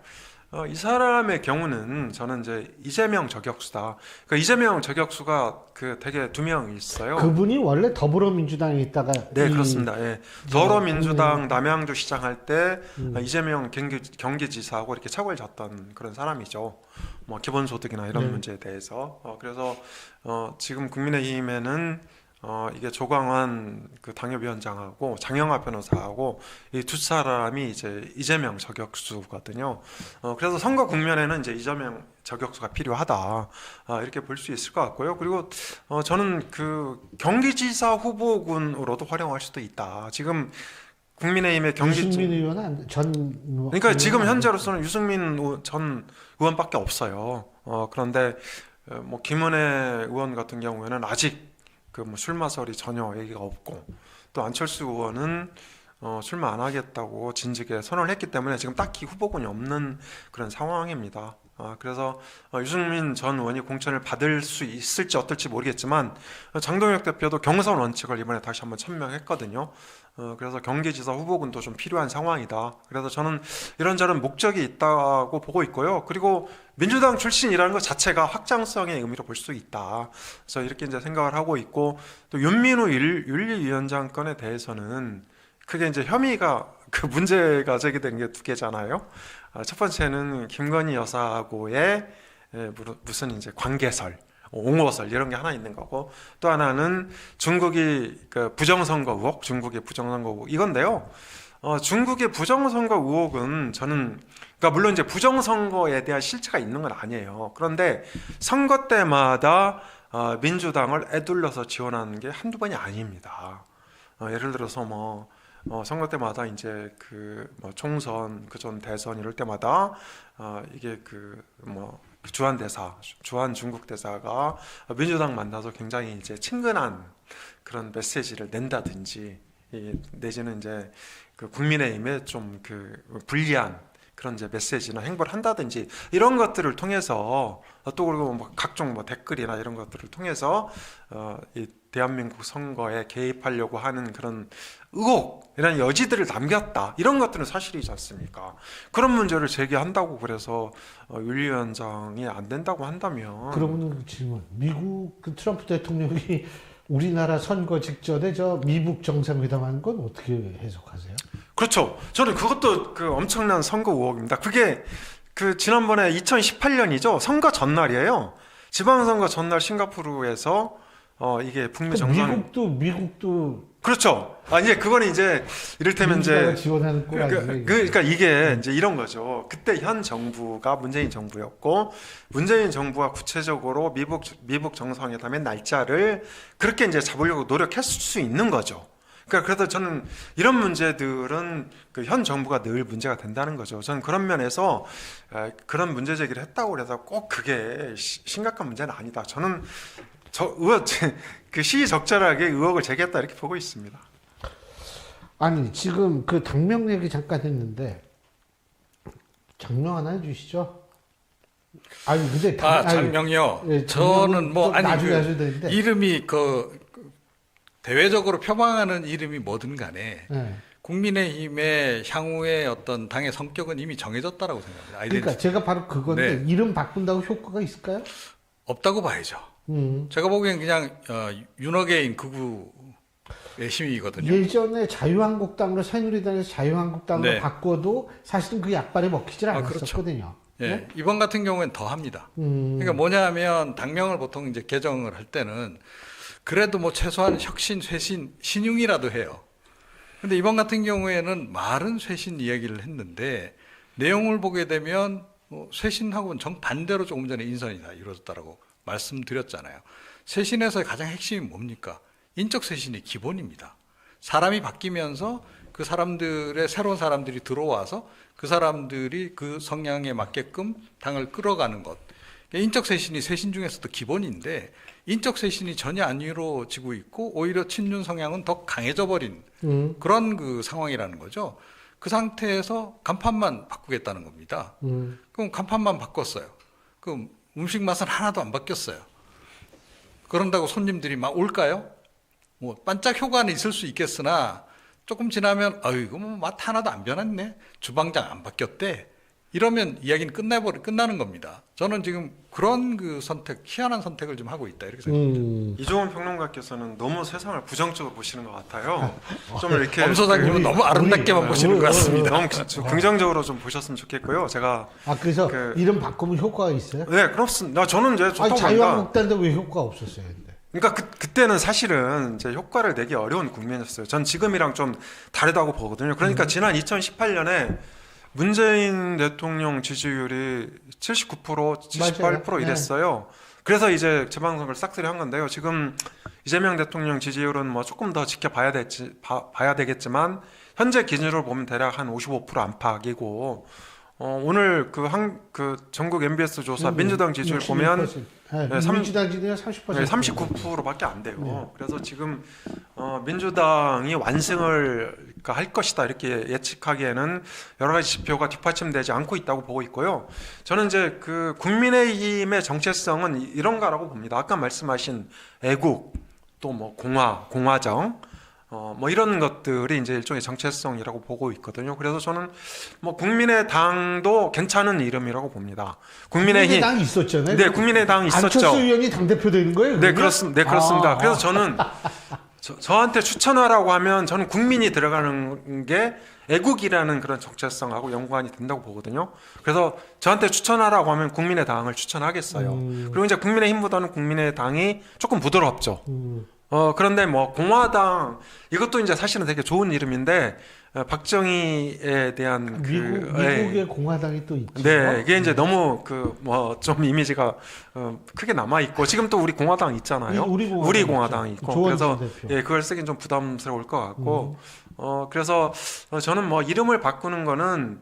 이 사람의 경우는 저는 이제 이재명 저격수다. 그러니까 이재명 저격수가 되게 두 명 있어요. 그분이 원래 더불어민주당에 있다가 네, 그렇습니다. 예. 더불어민주당 남양주시장 할 때 이재명 경기지사하고 이렇게 척을 졌던 그런 사람이죠. 뭐 기본소득이나 이런 문제에 대해서. 그래서 지금 국민의힘에는 이게 조광환 그 당협위원장하고 장영하 변호사하고 이 두 사람이 이제 이재명 저격수거든요. 그래서 선거 국면에는 이제 이재명 저격수가 필요하다 이렇게 볼 수 있을 것 같고요. 그리고 저는 그 경기지사 후보군으로도 활용할 수도 있다. 지금 국민의힘의 유승민 의원은 그러니까 지금 현재로서는 유승민 전 의원밖에 없어요. 그런데 뭐 김은혜 의원 같은 경우에는 아직 술마설이 전혀 얘기가 없고 또 안철수 의원은 출마 안 하겠다고 진즉에 선언을 했기 때문에 지금 딱히 후보군이 없는 그런 상황입니다. 그래서 유승민 전 의원이 공천을 받을 수 있을지 어떨지 모르겠지만 장동혁 대표도 경선 원칙을 이번에 다시 한번 천명했거든요. 그래서 경기지사 후보군도 좀 필요한 상황이다. 그래서 저는 이런저런 목적이 있다고 보고 있고요. 그리고 민주당 출신이라는 것 자체가 확장성의 의미로 볼 수 있다. 그래서 이렇게 이제 생각을 하고 있고 또 윤민우 윤리위원장 건에 대해서는 크게 이제 혐의가 문제가 제기된 게 두 개잖아요. 첫 번째는 김건희 여사하고의 무슨 이제 관계설, 옹호설 이런 게 하나 있는 거고 또 하나는 중국이 부정선거 의혹, 중국의 부정선거 의혹 이건데요. 중국의 부정선거 의혹은 저는 그러니까 물론 이제 부정선거에 대한 실체가 있는 건 아니에요. 그런데 선거 때마다 민주당을 애둘러서 지원하는 게 한두 번이 아닙니다. 예를 들어서 선거 때마다 이제 총선, 그전 대선 이럴 때마다 이게 주한 중국 대사가 민주당 만나서 굉장히 이제 친근한 그런 메시지를 낸다든지 내지는 이제 국민의힘에 좀 불리한 그런 이제 메시지나 행보를 한다든지 이런 것들을 통해서 또 그리고 뭐 각종 뭐 댓글이나 이런 것들을 통해서 이 대한민국 선거에 개입하려고 하는 그런 의혹 이런 여지들을 남겼다 이런 것들은 사실이지 않습니까? 그런 문제를 제기한다고 그래서 윤리위원장이 안 된다고 한다면 그러면 질문. 미국 그 트럼프 대통령이 우리나라 선거 직전에 저 미북 정상회담 한 건 어떻게 해석하세요? 그렇죠. 저는 그것도 그 엄청난 선거 의혹입니다. 그게 그 지난번에 2018년이죠. 선거 전날이에요. 지방선거 전날 싱가포르에서 이게 북미 정상 미국도 그렇죠. 이제 그거는 이제 이를테면 민주당을 이제 지원하는 꼴 아니에요? 그러니까 이게 이제 이런 거죠. 그때 현 정부가 문재인 정부였고 문재인 정부가 구체적으로 미북 정상회담의 날짜를 그렇게 이제 잡으려고 노력했을 수 있는 거죠. 그러니까 그래서 저는 이런 문제들은 그 현 정부가 늘 문제가 된다는 거죠. 저는 그런 면에서 그런 문제 제기를 했다고 해서 꼭 그게 심각한 문제는 아니다. 저는 그 시의적절하게 의혹을 제기했다 이렇게 보고 있습니다. 아니 지금 그 당명 얘기 잠깐 했는데 장명 하나 해주시죠. 아니 근데 장명요. 예, 저는 뭐 아니 나중에 하셔도 되는데 이름이 대외적으로 표방하는 이름이 뭐든 간에 예. 국민의힘의 향후의 어떤 당의 성격은 이미 정해졌다라고 생각합니다. 그러니까 제가 바로 그건데 네. 이름 바꾼다고 효과가 있을까요? 없다고 봐야죠. 제가 보기엔 그냥 윤어게인 극우의 힘이거든요. 예전에 자유한국당으로 새누리당에서 자유한국당으로 네. 바꿔도 사실은 그 약발에 먹히질 않았었거든요. 예, 네? 이번 같은 경우엔 더 합니다. 그러니까 뭐냐면 당명을 보통 이제 개정을 할 때는 그래도 뭐 최소한 혁신, 쇄신, 신융이라도 해요. 근데 이번 같은 경우에는 말은 쇄신 이야기를 했는데 내용을 보게 되면 쇄신하고는 정반대로 조금 전에 인선이 다 이루어졌다라고 말씀드렸잖아요. 쇄신에서의 가장 핵심이 뭡니까? 인적 쇄신이 기본입니다. 사람이 바뀌면서 그 사람들의 새로운 사람들이 들어와서 그 사람들이 그 성향에 맞게끔 당을 끌어가는 것. 인적 쇄신이 쇄신 중에서도 기본인데 인적 쇄신이 전혀 안 이루어지고 있고 오히려 친윤 성향은 더 강해져 버린 그런 그 상황이라는 거죠. 그 상태에서 간판만 바꾸겠다는 겁니다. 그럼 간판만 바꿨어요. 그럼 음식 맛은 하나도 안 바뀌었어요. 그런다고 손님들이 막 올까요? 뭐 반짝 효과는 있을 수 있겠으나 조금 지나면 이거 뭐 맛 하나도 안 변했네. 주방장 안 바뀌었대. 이러면 이야기는 끝나는 겁니다. 저는 지금 그런 그 희한한 선택을 좀 하고 있다 이렇게 생각합니다. 이종훈 평론가께서는 너무 세상을 부정적으로 보시는 것 같아요. 좀 이렇게 엄 소장님은 너무 아름답게만 보시는 것 같습니다. 너무 긍정적으로 좀 보셨으면 좋겠고요. 제가 그래서 이름 바꾸면 효과가 있어요? 네, 그렇습니다. 저는 이제 좋다고 자유한국당도 왜 효과 없었어요? 근데? 그러니까 그때는 사실은 이제 효과를 내기 어려운 국면이었어요. 전 지금이랑 좀 다르다고 보거든요. 그러니까 지난 2018년에 문재인 대통령 지지율이 79%, 78% 이랬어요. 그래서 이제 지방선거를 싹쓸이 한 건데요. 지금 이재명 대통령 지지율은 뭐 조금 더 지켜봐야 되겠지만 현재 기준으로 보면 대략 한 55% 안팎이고 오늘 그 전국 MBS 조사 민주당 지지율 보면 민주당 지지율 30%. 39%밖에 안 돼요. 그래서 지금 민주당이 완승을 할 것이다 이렇게 예측하기에는 여러 가지 지표가 뒷받침되지 않고 있다고 보고 있고요. 저는 이제 그 국민의힘의 정체성은 이런가라고 봅니다. 아까 말씀하신 애국 또 뭐 공화정 뭐 이런 것들이 이제 일종의 정체성이라고 보고 있거든요. 그래서 저는 뭐 국민의당도 괜찮은 이름이라고 봅니다. 국민의당이 있었잖아요. 네, 국민의당이 있었죠. 안철수 의원이 당대표 되는 거예요? 네, 그렇습니다. 그래서 저는 저한테 추천하라고 하면 저는 국민이 들어가는 게 애국이라는 그런 정체성하고 연관이 된다고 보거든요. 그래서 저한테 추천하라고 하면 국민의당을 추천하겠어요. 그리고 이제 국민의힘보다는 국민의당이 조금 부드럽죠. 그런데 뭐 공화당 이것도 이제 사실은 되게 좋은 이름인데 박정희에 대한 미국의 공화당이 또 있죠. 네, 이게 이제 너무 좀 이미지가 크게 남아 있고 지금 또 우리 공화당 있잖아요. 우리 공화당이 있고 그래서 그걸 쓰긴 좀 부담스러울 것 같고 그래서 저는 뭐 이름을 바꾸는 거는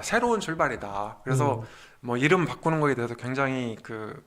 새로운 출발이다. 그래서 뭐 이름 바꾸는 거에 대해서 굉장히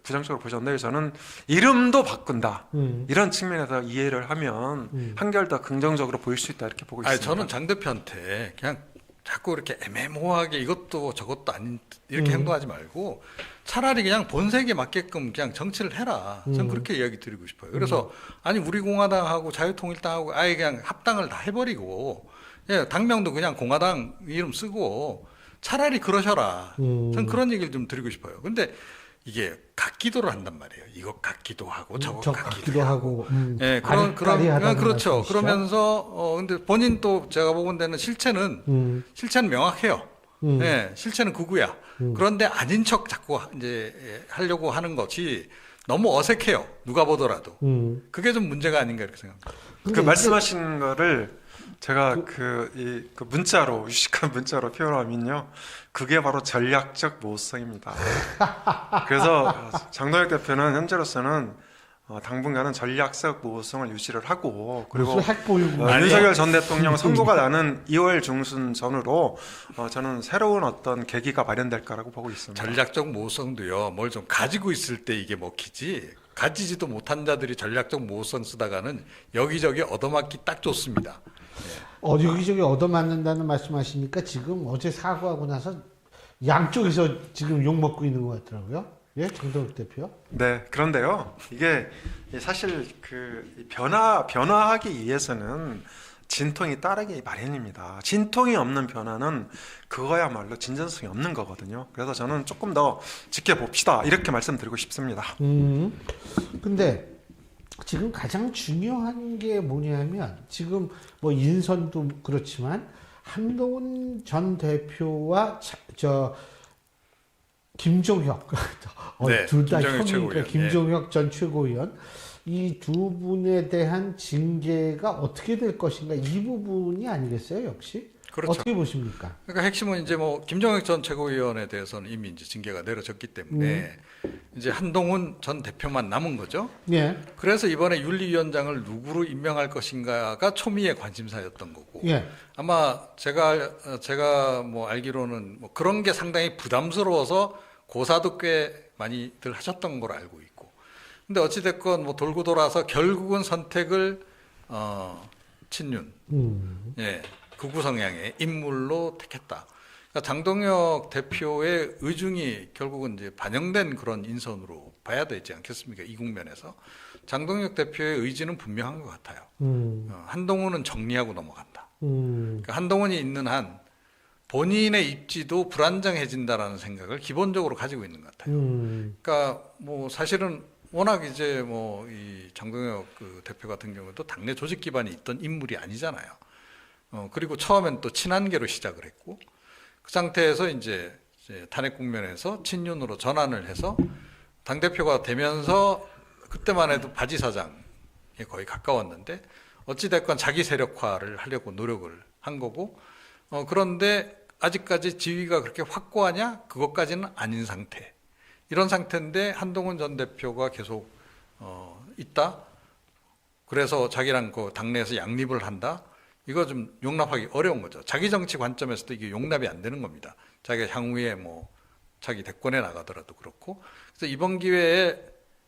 부정적으로 보셨는데 저는 이름도 바꾼다 이런 측면에서 이해를 하면 한결 더 긍정적으로 보일 수 있다 이렇게 보고 있습니다. 저는 장 대표한테 그냥 자꾸 이렇게 애매모호하게 이것도 저것도 아닌 이렇게 행동하지 말고 차라리 그냥 본색에 맞게끔 그냥 정치를 해라. 저는 그렇게 이야기 드리고 싶어요. 그래서 아니 우리 공화당하고 자유통일당하고 아예 그냥 합당을 다 해버리고 예, 당명도 그냥 공화당 이름 쓰고 차라리 그러셔라. 저는 그런 얘기를 좀 드리고 싶어요. 근데 이게 각기도를 한단 말이에요. 이것 같기도 하고 저것 같기도 하고. 예, 그런 그렇죠. 말씀이시죠? 그러면서 근데 본인 또 제가 보건 데는 실체는 명확해요. 예, 실체는 극우야. 그런데 아닌 척 자꾸 이제 하려고 하는 것이 너무 어색해요. 누가 보더라도. 그게 좀 문제가 아닌가 이렇게 생각합니다. 그 말씀하신 거를 제가 그 문자로 유식한 문자로 표현하면요, 그게 바로 전략적 모호성입니다. 그래서 장동혁 대표는 현재로서는 당분간은 전략적 모호성을 유지를 하고, 그리고 윤석열 전 대통령 선고가 나는 2월 중순 전으로 저는 새로운 어떤 계기가 마련될 거라고 보고 있습니다. 전략적 모호성도요, 뭘 좀 가지고 있을 때 이게 먹히지, 가지지도 못한 자들이 전략적 모호성 쓰다가는 여기저기 얻어맞기 딱 좋습니다. 여기저기 얻어맞는다는 말씀하시니까 지금 어제 사과하고 나서 양쪽에서 지금 욕먹고 있는 것 같더라고요. 예, 장동혁 대표. 네, 그런데요, 이게 사실 변화하기 위해서는 진통이 따르기 마련입니다. 진통이 없는 변화는 그거야말로 진전성이 없는 거거든요. 그래서 저는 조금 더 지켜봅시다, 이렇게 말씀드리고 싶습니다. 근데 지금 가장 중요한 게 뭐냐면, 지금 뭐 인선도 그렇지만 한동훈 전 대표와 김종혁 네, 둘 다 김종혁 형이니까 최고위원. 김종혁 전 최고위원, 이 두 분에 대한 징계가 어떻게 될 것인가, 이 부분이 아니겠어요, 역시? 그렇죠. 어떻게 보십니까? 그러니까 핵심은 이제 뭐 김정혁 전 최고위원에 대해서는 이미 이제 징계가 내려졌기 때문에 이제 한동훈 전 대표만 남은 거죠. 예. 그래서 이번에 윤리위원장을 누구로 임명할 것인가가 초미의 관심사였던 거고. 예. 아마 제가 뭐 알기로는 뭐 그런 게 상당히 부담스러워서 고사도 꽤 많이들 하셨던 걸로 알고 있고. 근데 어찌 됐건 뭐 돌고 돌아서 결국은 선택을 친윤. 예. 극우 성향의 인물로 택했다. 그러니까 장동혁 대표의 의중이 결국은 이제 반영된 그런 인선으로 봐야 되지 않겠습니까? 이 국면에서 장동혁 대표의 의지는 분명한 것 같아요. 한동훈은 정리하고 넘어간다. 그러니까 한동훈이 있는 한 본인의 입지도 불안정해진다라는 생각을 기본적으로 가지고 있는 것 같아요. 그러니까 뭐 사실은 워낙 이제 뭐 이 장동혁 그 대표 같은 경우도 당내 조직 기반이 있던 인물이 아니잖아요. 그리고 처음엔 또 친한계로 시작을 했고, 그 상태에서 이제 탄핵 국면에서 친윤으로 전환을 해서 당대표가 되면서 그때만 해도 바지 사장에 거의 가까웠는데 어찌됐건 자기 세력화를 하려고 노력을 한 거고, 그런데 아직까지 지위가 그렇게 확고하냐? 그것까지는 아닌 상태. 이런 상태인데 한동훈 전 대표가 계속 있다? 그래서 자기랑 그 당내에서 양립을 한다? 이거 좀 용납하기 어려운 거죠. 자기 정치 관점에서도 이게 용납이 안 되는 겁니다. 자기가 향후에 뭐 자기 대권에 나가더라도 그렇고. 그래서 이번 기회에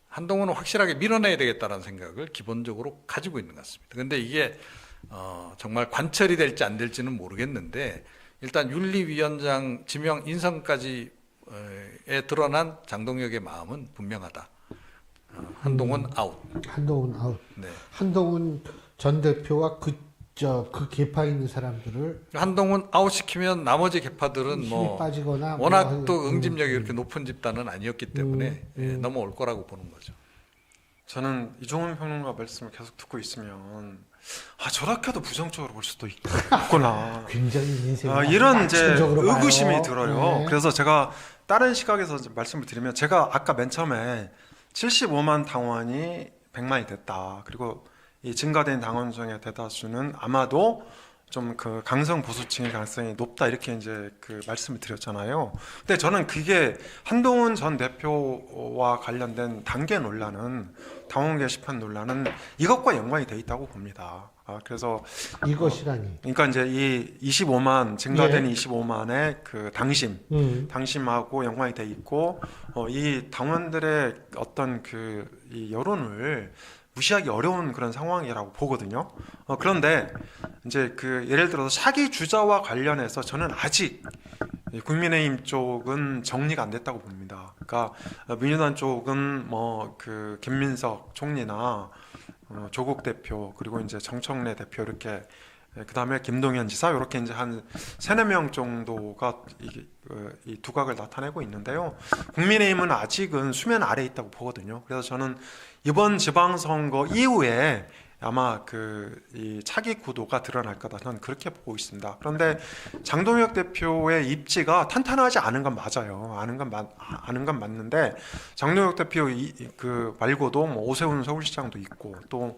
한동훈은 확실하게 밀어내야 되겠다는 생각을 기본적으로 가지고 있는 것 같습니다. 근데 이게 정말 관철이 될지 안 될지는 모르겠는데, 일단 윤리위원장 지명 인선까지에 드러난 장동혁의 마음은 분명하다. 한동훈 아웃. 한동훈 아웃. 네. 한동훈 전 대표와 그 계파 있는 사람들을 한동훈 아웃시키면 나머지 계파들은 힘이 뭐 빠지거나 워낙 뭐 또 응집력이 그렇게 높은 집단은 아니었기 때문에 넘어올 거라고 보는 거죠. 저는 이종훈 평론가 말씀을 계속 듣고 있으면 저렇게도 부정적으로 볼 수도 있구나. 굉장히 인생 이런 이제 의구심이 봐요. 들어요. 네. 그래서 제가 다른 시각에서 말씀을 드리면, 제가 아까 맨 처음에 75만 당원이 100만이 됐다. 그리고 이 증가된 당원 중에 대다수는 아마도 좀 그 강성 보수층의 가능성이 높다, 이렇게 이제 그 말씀을 드렸잖아요. 근데 저는 그게 한동훈 전 대표와 관련된 단계 논란은, 당원 게시판 논란은 이것과 연관이 돼 있다고 봅니다. 그래서 이것이라니. 그러니까 이제 이 25만 증가된 예. 25만의 그 당심하고 연관이 돼 있고, 이 당원들의 어떤 이 여론을 무시하기 어려운 그런 상황이라고 보거든요. 그런데 이제 그 예를 들어서 차기 주자와 관련해서 저는 아직 국민의힘 쪽은 정리가 안 됐다고 봅니다. 그러니까 민주당 쪽은 뭐 그 김민석 총리나 조국 대표 그리고 이제 정청래 대표 이렇게 그다음에 김동연 지사 이렇게 이제 한 3-4명 정도가 이 두각을 나타내고 있는데요. 국민의힘은 아직은 수면 아래에 있다고 보거든요. 그래서 저는 이번 지방선거 이후에 아마 이 차기 구도가 드러날 거다. 저는 그렇게 보고 있습니다. 그런데 장동혁 대표의 입지가 탄탄하지 않은 건 맞아요. 아는 건 맞는데 장동혁 대표 그 말고도 뭐 오세훈 서울시장도 있고 또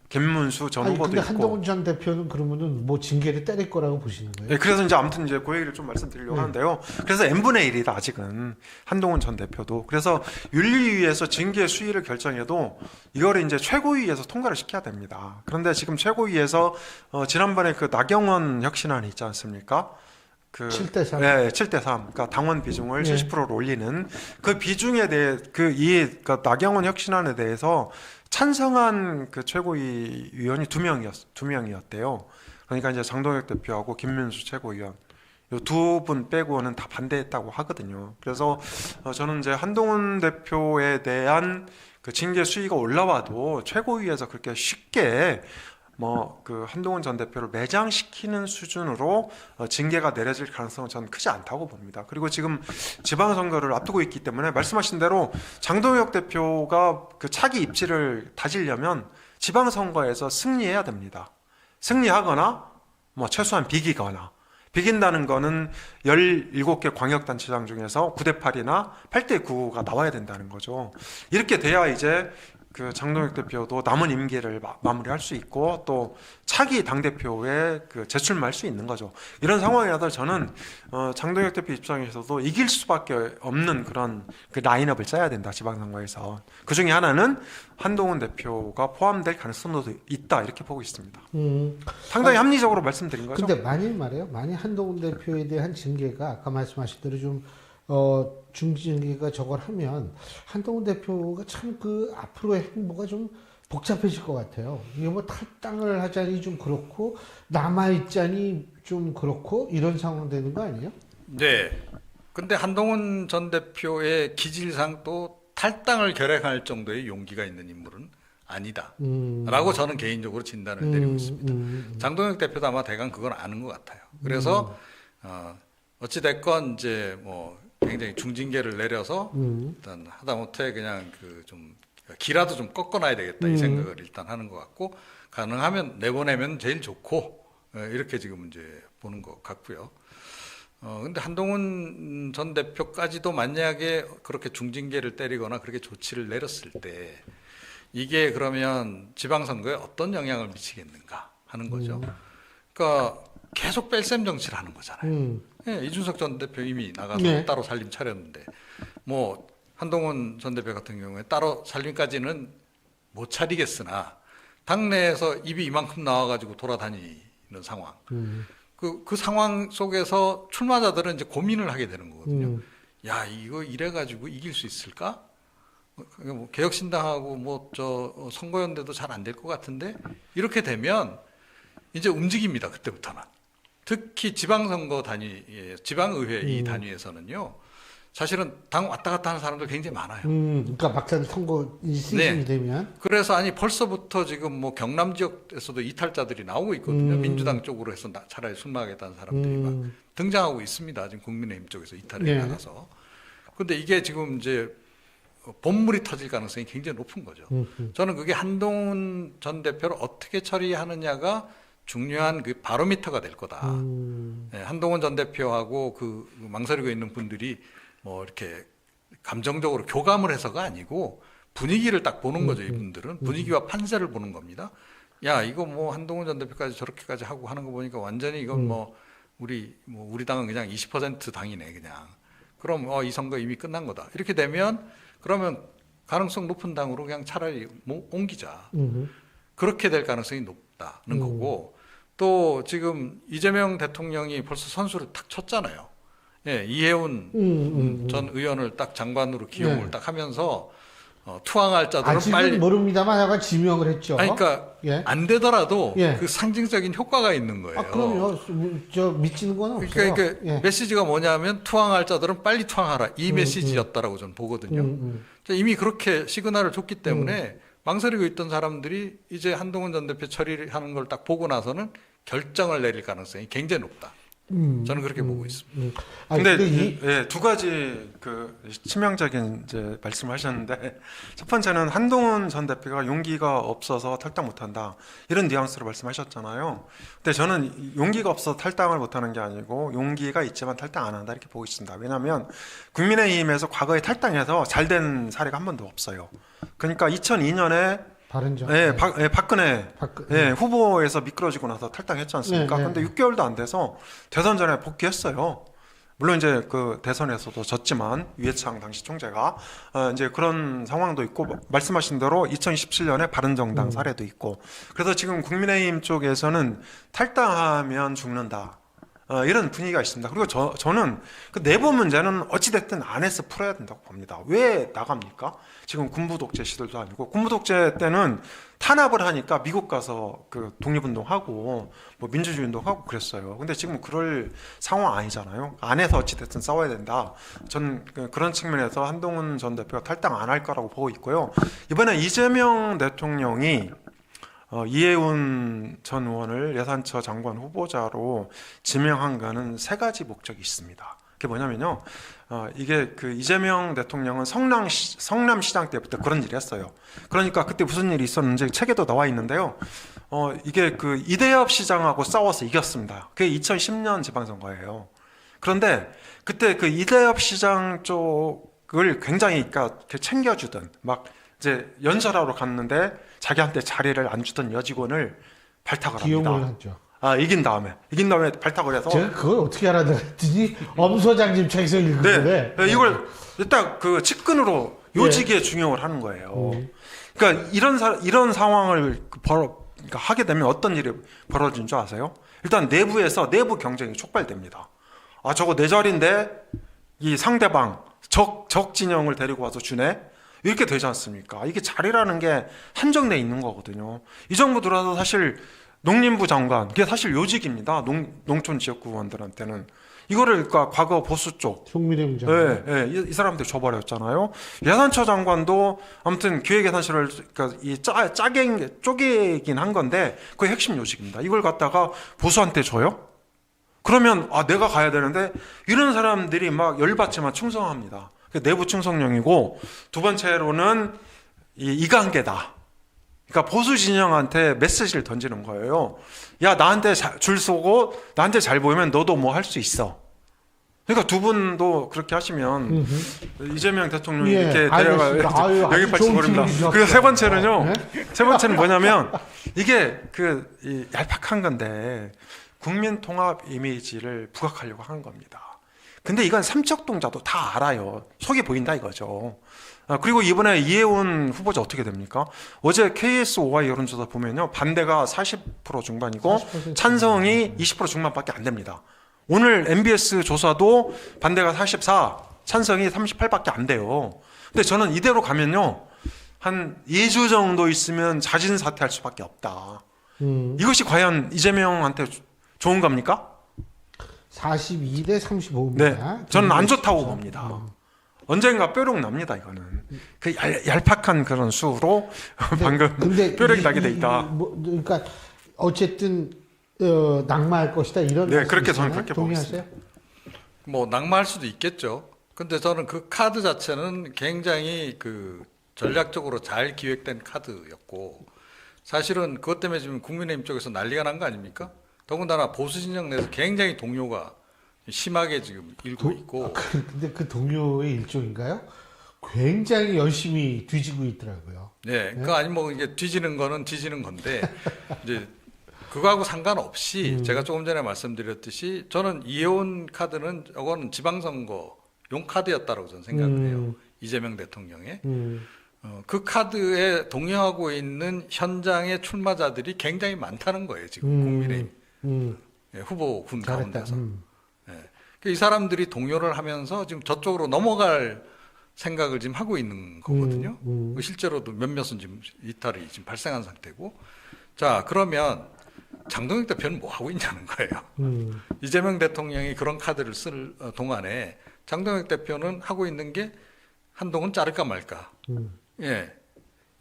김문수 전 후보도 근데 있고. 한동훈 전 대표는 그러면은 뭐 징계를 때릴 거라고 보시는 거예요? 네, 그래서 이제 아무튼 이제 그 얘기를 좀 말씀드리려고 하는데요. 그래서 n분의 1이다 아직은 한동훈 전 대표도. 그래서 윤리위에서 징계 수위를 결정해도 이거를 이제 최고위에서 통과를 시켜야 됩니다. 그런데 지금 최고위에서 지난번에 그 나경원 혁신안이 있지 않습니까? 7대3. 네, 7대3. 그러니까 당원 비중을 70%로 올리는 그 비중에 대해 그러니까 나경원 혁신안에 대해서 찬성한 그 최고위 위원이 2명이었대요. 그러니까 이제 장동혁 대표하고 김민수 최고위원 이 두 분 빼고는 다 반대했다고 하거든요. 그래서 저는 이제 한동훈 대표에 대한 그 징계 수위가 올라와도 최고위에서 그렇게 쉽게 그 한동훈 전 대표를 매장시키는 수준으로 징계가 내려질 가능성은 저는 크지 않다고 봅니다. 그리고 지금 지방선거를 앞두고 있기 때문에 말씀하신 대로 장동혁 대표가 그 차기 입지를 다지려면 지방선거에서 승리해야 됩니다. 승리하거나 뭐 최소한 비긴다는 거는 17개 광역단체장 중에서 9대8이나 8대9가 나와야 된다는 거죠. 이렇게 돼야 이제 그 장동혁 대표도 남은 임기를 마무리할 수 있고 또 차기 당대표에 그 재출마할 수 있는 거죠. 이런 상황이라도 저는 장동혁 대표 입장에서도 이길 수밖에 없는 그런 그 라인업을 짜야 된다. 지방선거에서. 그 중에 하나는 한동훈 대표가 포함될 가능성도 있다. 이렇게 보고 있습니다. 상당히 합리적으로 말씀드린 거죠. 근데 만약 한동훈 대표에 대한 징계가 아까 말씀하신 대로 좀 중징계가 저걸 하면 한동훈 대표가 참 그 앞으로의 행보가 좀 복잡해질 것 같아요. 이게 뭐 탈당을 하자니 좀 그렇고 남아있자니 좀 그렇고 이런 상황 되는 거 아니에요? 네. 근데 한동훈 전 대표의 기질상 또 탈당을 결행할 정도의 용기가 있는 인물은 아니다. 라고 저는 개인적으로 진단을 내리고 있습니다. 장동혁 대표도 아마 대강 그건 아는 것 같아요. 그래서 어찌됐건 이제 뭐 굉장히 중징계를 내려서 일단 하다못해 그냥 그 좀 기라도 좀 꺾어놔야 되겠다 이 생각을 일단 하는 것 같고 가능하면 내보내면 제일 좋고 이렇게 지금 이제 보는 것 같고요. 근데 한동훈 전 대표까지도 만약에 그렇게 중징계를 때리거나 그렇게 조치를 내렸을 때 이게 그러면 지방선거에 어떤 영향을 미치겠는가 하는 거죠. 그러니까 계속 뺄셈 정치를 하는 거잖아요. 네, 이준석 전 대표 이미 나가서 따로 살림 차렸는데 뭐 한동훈 전 대표 같은 경우에 따로 살림까지는 못 차리겠으나 당내에서 입이 이만큼 나와가지고 돌아다니는 상황. 그 상황 속에서 출마자들은 이제 고민을 하게 되는 거거든요. 야, 이거 이래가지고 이길 수 있을까? 뭐 개혁신당하고 뭐 선거연대도 잘 안 될 것 같은데 이렇게 되면 이제 움직입니다. 그때부터는. 특히 지방선거 지방의회 이 단위에서는요. 사실은 당 왔다 갔다 하는 사람들 굉장히 많아요. 그러니까 막상 선거 시즌이 되면. 그래서 벌써부터 지금 뭐 경남 지역에서도 이탈자들이 나오고 있거든요. 민주당 쪽으로 해서 차라리 출마하겠다는 사람들이 막 등장하고 있습니다. 지금 국민의힘 쪽에서 이탈해 나가서. 근데 이게 지금 이제 본물이 터질 가능성이 굉장히 높은 거죠. 저는 그게 한동훈 전 대표를 어떻게 처리하느냐가 중요한 그 바로미터가 될 거다. 네, 한동훈 전 대표하고 그 망설이고 있는 분들이 뭐 이렇게 감정적으로 교감을 해서가 아니고 분위기를 딱 보는 거죠. 이분들은 분위기와 판세를 보는 겁니다. 야, 이거 뭐 한동훈 전 대표까지 저렇게까지 하고 하는 거 보니까 완전히 이건 우리 당은 그냥 20% 당이네 그냥. 그럼 이 선거 이미 끝난 거다. 이렇게 되면 그러면 가능성 높은 당으로 그냥 차라리 옮기자. 그렇게 될 가능성이 높다는 거고 또 지금 이재명 대통령이 벌써 선수를 탁 쳤잖아요. 예, 이해운 전 의원을 딱 장관으로 기용을 딱 하면서 투항할 자들은 아직은 빨리 모릅니다만 약간 지명을 했죠. 아니, 그러니까 예. 안 되더라도 예. 그 상징적인 효과가 있는 거예요. 아, 그럼요. 저 미치는 건 없어요. 그러니까 예. 메시지가 뭐냐면 투항할 자들은 빨리 투항하라. 이 메시지였다라고 저는 보거든요. 이미 그렇게 시그널을 줬기 때문에 망설이고 있던 사람들이 이제 한동훈 전 대표 처리하는 걸 딱 보고 나서는 결정을 내릴 가능성이 굉장히 높다. 저는 그렇게 보고 있습니다. 근데 예, 두 가지 그 치명적인 이제 말씀하셨는데 첫 번째는 한동훈 전 대표가 용기가 없어서 탈당 못한다 이런 뉘앙스로 말씀하셨잖아요. 근데 저는 용기가 없어서 탈당을 못하는 게 아니고 용기가 있지만 탈당 안 한다 이렇게 보고 있습니다. 왜냐하면 국민의힘에서 과거에 탈당해서 잘 된 사례가 한 번도 없어요. 그러니까 2002년에 박근혜 후보에서 미끄러지고 나서 탈당했지 않습니까? 네, 근데 네. 6개월도 안 돼서 대선 전에 복귀했어요. 물론 이제 그 대선에서도 졌지만 유해창 당시 총재가 이제 그런 상황도 있고 말씀하신 대로 2017년에 바른정당 사례도 있고 그래서 지금 국민의힘 쪽에서는 탈당하면 죽는다. 이런 분위기가 있습니다. 그리고 저는 그 내부 문제는 어찌됐든 안에서 풀어야 된다고 봅니다. 왜 나갑니까? 지금 군부 독재 시절도 아니고 군부 독재 때는 탄압을 하니까 미국 가서 그 독립운동하고 뭐 민주주의운동하고 그랬어요. 근데 지금 그럴 상황 아니잖아요. 안에서 어찌됐든 싸워야 된다. 전 그런 측면에서 한동훈 전 대표가 탈당 안 할 거라고 보고 있고요. 이번에 이재명 대통령이 이해운 전 의원을 예산처 장관 후보자로 지명한 거는 세 가지 목적이 있습니다. 그게 뭐냐면요. 이게 그 이재명 대통령은 성남시장 때부터 그런 일을 했어요. 그러니까 그때 무슨 일이 있었는지 책에도 나와 있는데요. 이게 그 이대엽 시장하고 싸워서 이겼습니다. 그게 2010년 지방선거예요. 그런데 그때 그 이대엽 시장 쪽을 굉장히 그러니까 챙겨주던 막 이제 연설하러 갔는데 자기한테 자리를 안 주던 여직원을 발탁을 합니다. 기용을 하죠. 이긴 다음에 발탁을 해서 제가 그걸 어떻게 알아들었더니 엄소장님 책에서 읽은 거네. 이걸 일단 그 측근으로 요직에 중용을 하는 거예요. 그러니까 이런 상황을 그러니까 하게 되면 어떤 일이 벌어진 줄 아세요? 일단 내부에서 내부 경쟁이 촉발됩니다. 저거 내 자리인데 이 상대방 적 진영을 데리고 와서 주네. 이렇게 되지 않습니까? 이게 자리라는 게 한정돼 있는 거거든요. 이 정부 들어서 사실 농림부 장관, 그게 사실 요직입니다. 농촌 지역구 의원들한테는. 이거를 그러니까 과거 보수 쪽. 송미령 장관. 이 사람들 줘버렸잖아요. 예산처 장관도 아무튼 기획예산실을 그러니까 이 쪼개긴 한 건데 그게 핵심 요직입니다. 이걸 갖다가 보수한테 줘요? 그러면 내가 가야 되는데 이런 사람들이 막 열받지만 충성합니다. 내부 충성령이고 두 번째로는 이관계다. 그러니까 보수 진영한테 메시지를 던지는 거예요. 야, 나한테 줄 서고 나한테 잘 보이면 너도 뭐 할 수 있어. 그러니까 두 분도 그렇게 하시면 이재명 대통령이 이렇게 데려가 여기까지 버립니다. 그리고 세 번째는요. 세 번째는 뭐냐면 이게 이 얄팍한 건데 국민 통합 이미지를 부각하려고 하는 겁니다. 근데 이건 삼척동자도 다 알아요. 속이 보인다 이거죠. 그리고 이번에 이해운 후보자 어떻게 됩니까? 어제 KSOI 여론조사 보면요. 반대가 40% 중반이고 40% 찬성이 20% 중반밖에 안 됩니다. 오늘 MBS 조사도 반대가 44, 찬성이 38밖에 안 돼요. 근데 저는 이대로 가면요. 한 2주 정도 있으면 자진 사퇴할 수밖에 없다. 이것이 과연 이재명한테 좋은 겁니까? 42대 35입니다. 네, 저는 안 좋다고 봅니다. 언젠가 뾰록 납니다. 이거는 그 얄팍한 그런 수로 방금 뾰록이 나게 돼 있다. 그러니까 어쨌든 낙마할 것이다 이런. 네, 그렇게 저는 그렇게 보고 동의하세요? 있습니다. 뭐 낙마할 수도 있겠죠. 근데 저는 그 카드 자체는 굉장히 그 전략적으로 잘 기획된 카드였고 사실은 그것 때문에 지금 국민의힘 쪽에서 난리가 난 거 아닙니까? 더군다나 보수 진영 내에서 굉장히 동요가 심하게 지금 일고 있고. 근데 그 동료의 일종인가요? 굉장히 열심히 뒤지고 있더라고요. 네, 그 아니 뭐 이게 뒤지는 거는 뒤지는 건데 이제 그거하고 상관없이 제가 조금 전에 말씀드렸듯이 저는 이해원 카드는 이거는 지방선거용 카드였다고 저는 생각을 해요. 이재명 대통령의. 그 카드에 동요하고 있는 현장의 출마자들이 굉장히 많다는 거예요. 지금 국민의힘 후보군 가운데서. 이 사람들이 동요를 하면서 지금 저쪽으로 넘어갈 생각을 지금 하고 있는 거거든요. 실제로도 몇몇은 지금 이탈이 지금 발생한 상태고. 자, 그러면 장동혁 대표는 뭐 하고 있냐는 거예요. 이재명 대통령이 그런 카드를 쓸 동안에 장동혁 대표는 하고 있는 게 한동훈 자를까 말까. 예.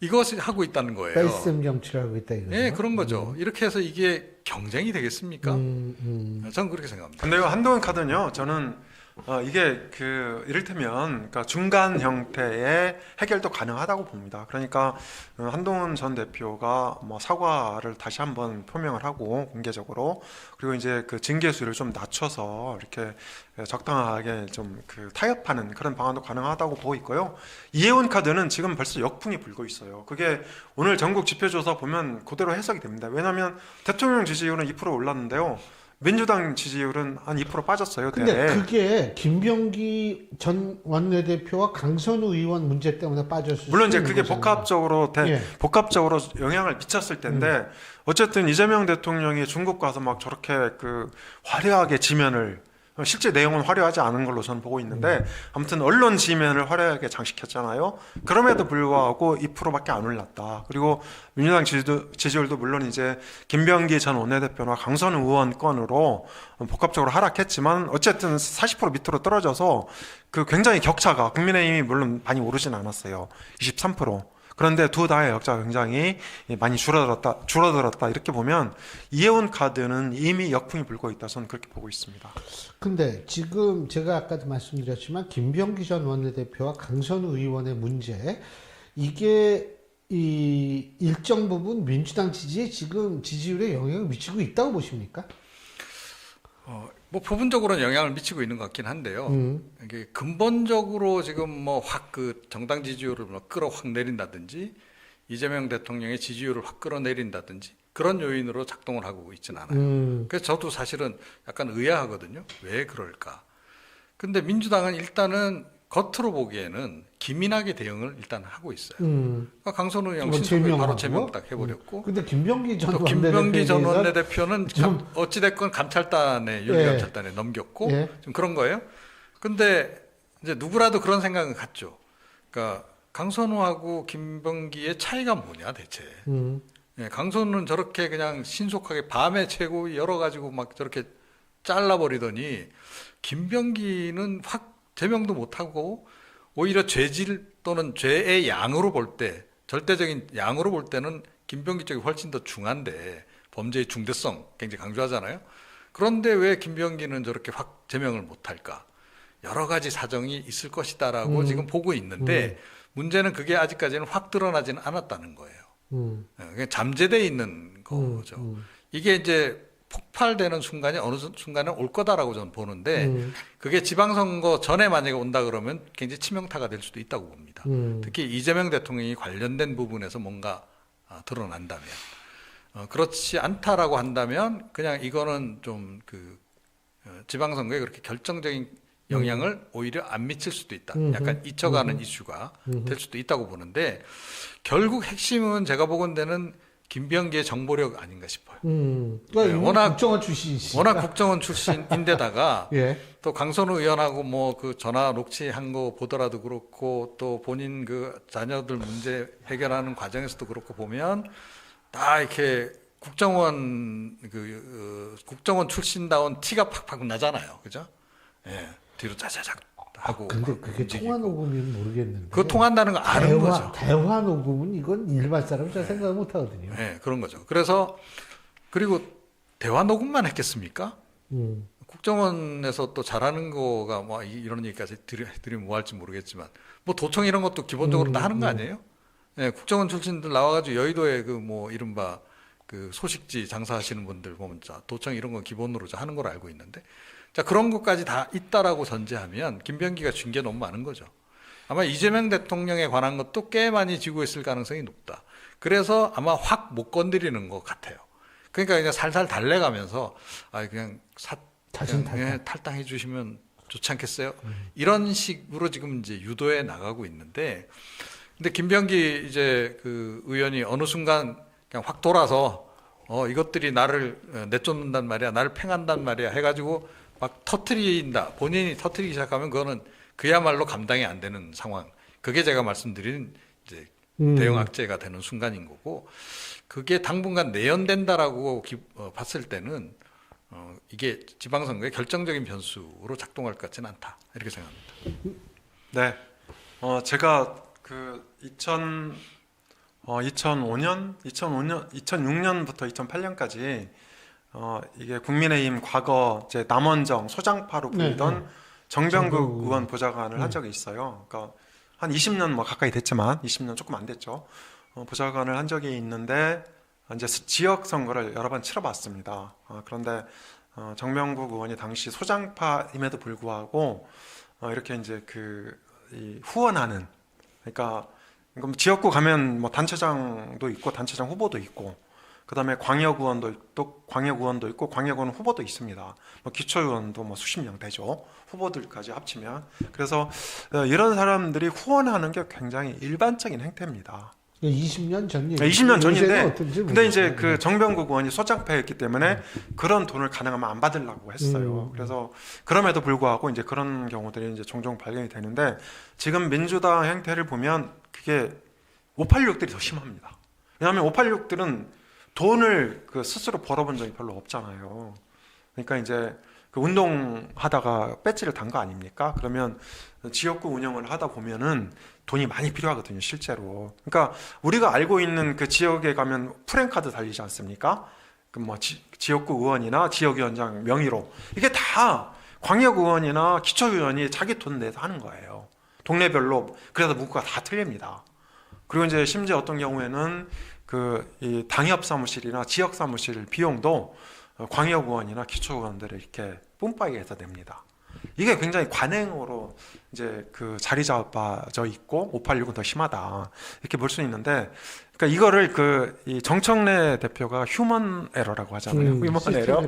이것을 하고 있다는 거예요. 뺄셈 정치를 하고 있다 이거죠. 예, 그런 거죠. 이렇게 해서 이게 경쟁이 되겠습니까? 저는 그렇게 생각합니다. 근데 이 한동훈 카드는요, 저는 이게 이를테면 그러니까 중간 형태의 해결도 가능하다고 봅니다. 그러니까 한동훈 전 대표가 뭐 사과를 다시 한번 표명을 하고 공개적으로, 그리고 이제 그 징계 수위를 좀 낮춰서 이렇게 적당하게 좀 타협하는 그런 방안도 가능하다고 보고 있고요. 이해운 카드는 지금 벌써 역풍이 불고 있어요. 그게 오늘 전국 지표조사 보면 그대로 해석이 됩니다. 왜냐하면 대통령 지지율은 2% 올랐는데요. 민주당 지지율은 한 2% 빠졌어요. 근데 그게 김병기 전 원내대표와 강선우 의원 문제 때문에 빠졌을 물론 이제 수도 그게 있는 거잖아요. 복합적으로 영향을 미쳤을 텐데 어쨌든 이재명 대통령이 중국 가서 막 저렇게 화려하게 지면을, 실제 내용은 화려하지 않은 걸로 저는 보고 있는데 아무튼 언론 지면을 화려하게 장식했잖아요. 그럼에도 불구하고 2%밖에 안 올랐다. 그리고 민주당 지지율도 물론 이제 김병기 전 원내대표나 강선우 의원 건으로 복합적으로 하락했지만 어쨌든 40% 밑으로 떨어져서 굉장히 격차가, 국민의힘이 물론 많이 오르진 않았어요. 23%. 그런데 두 당의 격차가 굉장히 많이 줄어들었다 이렇게 보면 이해운 카드는 이미 역풍이 불고 있다, 저는 그렇게 보고 있습니다. 근데 지금 제가 아까도 말씀드렸지만 김병기 전 원내대표와 강선우 의원의 문제, 이게 이 일정 부분 민주당 지지에 지금 지지율에 영향을 미치고 있다고 보십니까? 뭐 부분적으로는 영향을 미치고 있는 것 같긴 한데요. 이게 근본적으로 지금 뭐 확 정당 지지율을 확 내린다든지 이재명 대통령의 지지율을 확 끌어내린다든지 그런 요인으로 작동을 하고 있지는 않아요. 그래서 저도 사실은 약간 의아하거든요. 왜 그럴까? 근데 민주당은 일단은 겉으로 보기에는 기민하게 대응을 일단 하고 있어요. 그러니까 강선우 의원 신속하게 바로 제명 딱 해버렸고. 근데 김병기 전 또 김병기 전 원내대표는 어찌됐건 감찰단에, 윤리감찰단에 넘겼고 좀 그런 거예요. 근데 이제 누구라도 그런 생각은 갖죠. 그러니까 강선우하고 김병기의 차이가 뭐냐 대체. 예, 강선우는 저렇게 그냥 신속하게 밤에 채고 열어가지고 막 저렇게 잘라버리더니 김병기는 확 제명도 못하고 오히려 죄질 또는 죄의 양으로 볼 때, 절대적인 양으로 볼 때는 김병기 쪽이 훨씬 더 중한데 범죄의 중대성 굉장히 강조하잖아요. 그런데 왜 김병기는 저렇게 확 제명을 못할까? 여러 가지 사정이 있을 것이다라고 지금 보고 있는데 문제는 그게 아직까지는 확 드러나지는 않았다는 거예요. 그냥 잠재되어 있는 거죠. 이게 이제 폭발되는 순간이 어느 순간에 올 거다라고 저는 보는데 그게 지방선거 전에 만약에 온다 그러면 굉장히 치명타가 될 수도 있다고 봅니다. 특히 이재명 대통령이 관련된 부분에서 뭔가 드러난다면, 그렇지 않다라고 한다면 그냥 이거는 좀 지방선거에 그렇게 결정적인 영향을 오히려 안 미칠 수도 있다. 약간 잊혀가는 이슈가 될 수도 있다고 보는데 결국 핵심은 제가 보건대는 김병기의 정보력 아닌가 싶어요. 그러니까 워낙 국정원 출신이시니까. 워낙 국정원 출신인데다가 예. 또 강선우 의원하고 뭐 전화 녹취한 거 보더라도 그렇고 또 본인 자녀들 문제 해결하는 과정에서도 그렇고 보면 다 이렇게 국정원 국정원 출신다운 티가 팍팍 나잖아요, 그죠? 예, 뒤로 짜자작 하고. 근데 그게 통화 녹음이면 모르겠는데. 그 통한다는 거 아는 거죠. 대화 녹음은 이건 일반 사람은 잘 생각 못 하거든요. 네, 그런 거죠. 그래서 그리고 대화 녹음만 했겠습니까? 국정원에서 또 잘하는 거가 뭐 이런 얘기까지 드리면 뭐 할지 모르겠지만 뭐 도청 이런 것도 기본적으로 다 하는 거 아니에요? 네, 국정원 출신들 나와가지고 여의도에 이른바 소식지 장사하시는 분들 보면 도청 이런 건 기본으로 하는 걸 알고 있는데, 자, 그런 것까지 다 있다라고 전제하면 김병기가 준 게 너무 많은 거죠. 아마 이재명 대통령에 관한 것도 꽤 많이 쥐고 있을 가능성이 높다. 그래서 아마 확 못 건드리는 것 같아요. 그러니까 그냥 살살 달래가면서 그냥 탈당해 주시면 좋지 않겠어요? 이런 식으로 지금 이제 유도해 나가고 있는데, 근데 김병기 의원이 어느 순간 그냥 확 돌아서 이것들이 나를 내쫓는단 말이야, 나를 팽한단 말이야 해가지고 막 터트린다. 본인이 터트리기 시작하면 그거는 그야말로 감당이 안 되는 상황. 그게 제가 말씀드린 이제 대형 악재가 되는 순간인 거고, 그게 당분간 내연된다라고 봤을 때는 이게 지방선거의 결정적인 변수로 작동할 것 같지는 않다, 이렇게 생각합니다. 네, 제가 그 2006년부터 2008년까지 이게 국민의힘 과거 이제 남원정 소장파로 불리던 정병국 의원 보좌관을 한 적이 있어요. 그러니까 한 20년 뭐 가까이 됐지만 20년 조금 안 됐죠. 보좌관을 한 적이 있는데 이제 지역 선거를 여러 번 치러봤습니다. 그런데 정병국 의원이 당시 소장파임에도 불구하고 이렇게 이제 이 후원하는, 그러니까 지역구 가면 뭐 단체장도 있고 단체장 후보도 있고, 그다음에 광역의원도 있고 광역의원 후보도 있습니다. 뭐 기초의원도 뭐 수십 명 되죠. 후보들까지 합치면. 그래서 이런 사람들이 후원하는 게 굉장히 일반적인 행태입니다. 20년 전 얘기. 20년 전인데, 근데 근데 이제 그 정병국 의원이 소장파였기 때문에 그런 돈을 가능하면 안 받으려고 했어요. 그래서 그럼에도 불구하고 이제 그런 경우들이 이제 종종 발견이 되는데, 지금 민주당 행태를 보면 그게 586들이 더 심합니다. 왜냐하면 586들은 돈을 스스로 벌어본 적이 별로 없잖아요. 그러니까 이제 그 운동하다가 배지를 단 거 아닙니까? 그러면 지역구 운영을 하다 보면은 돈이 많이 필요하거든요, 실제로. 그러니까 우리가 알고 있는 그 지역에 가면 프랜카드 달리지 않습니까? 그 뭐 지역구 의원이나 지역위원장 명의로, 이게 다 광역의원이나 기초의원이 자기 돈 내서 하는 거예요. 동네별로. 그래서 문구가 다 틀립니다. 그리고 이제 심지어 어떤 경우에는 이 당협 사무실이나 지역 사무실 비용도 광역의원이나 기초의원들을 이렇게 뿜빠이게 해서 냅니다. 이게 굉장히 관행으로 이제 자리 잡아져 있고 586은 더 심하다, 이렇게 볼 수 있는데, 그러니까 이거를 이 정청래 대표가 휴먼 에러라고 하잖아요. 휴먼 에러.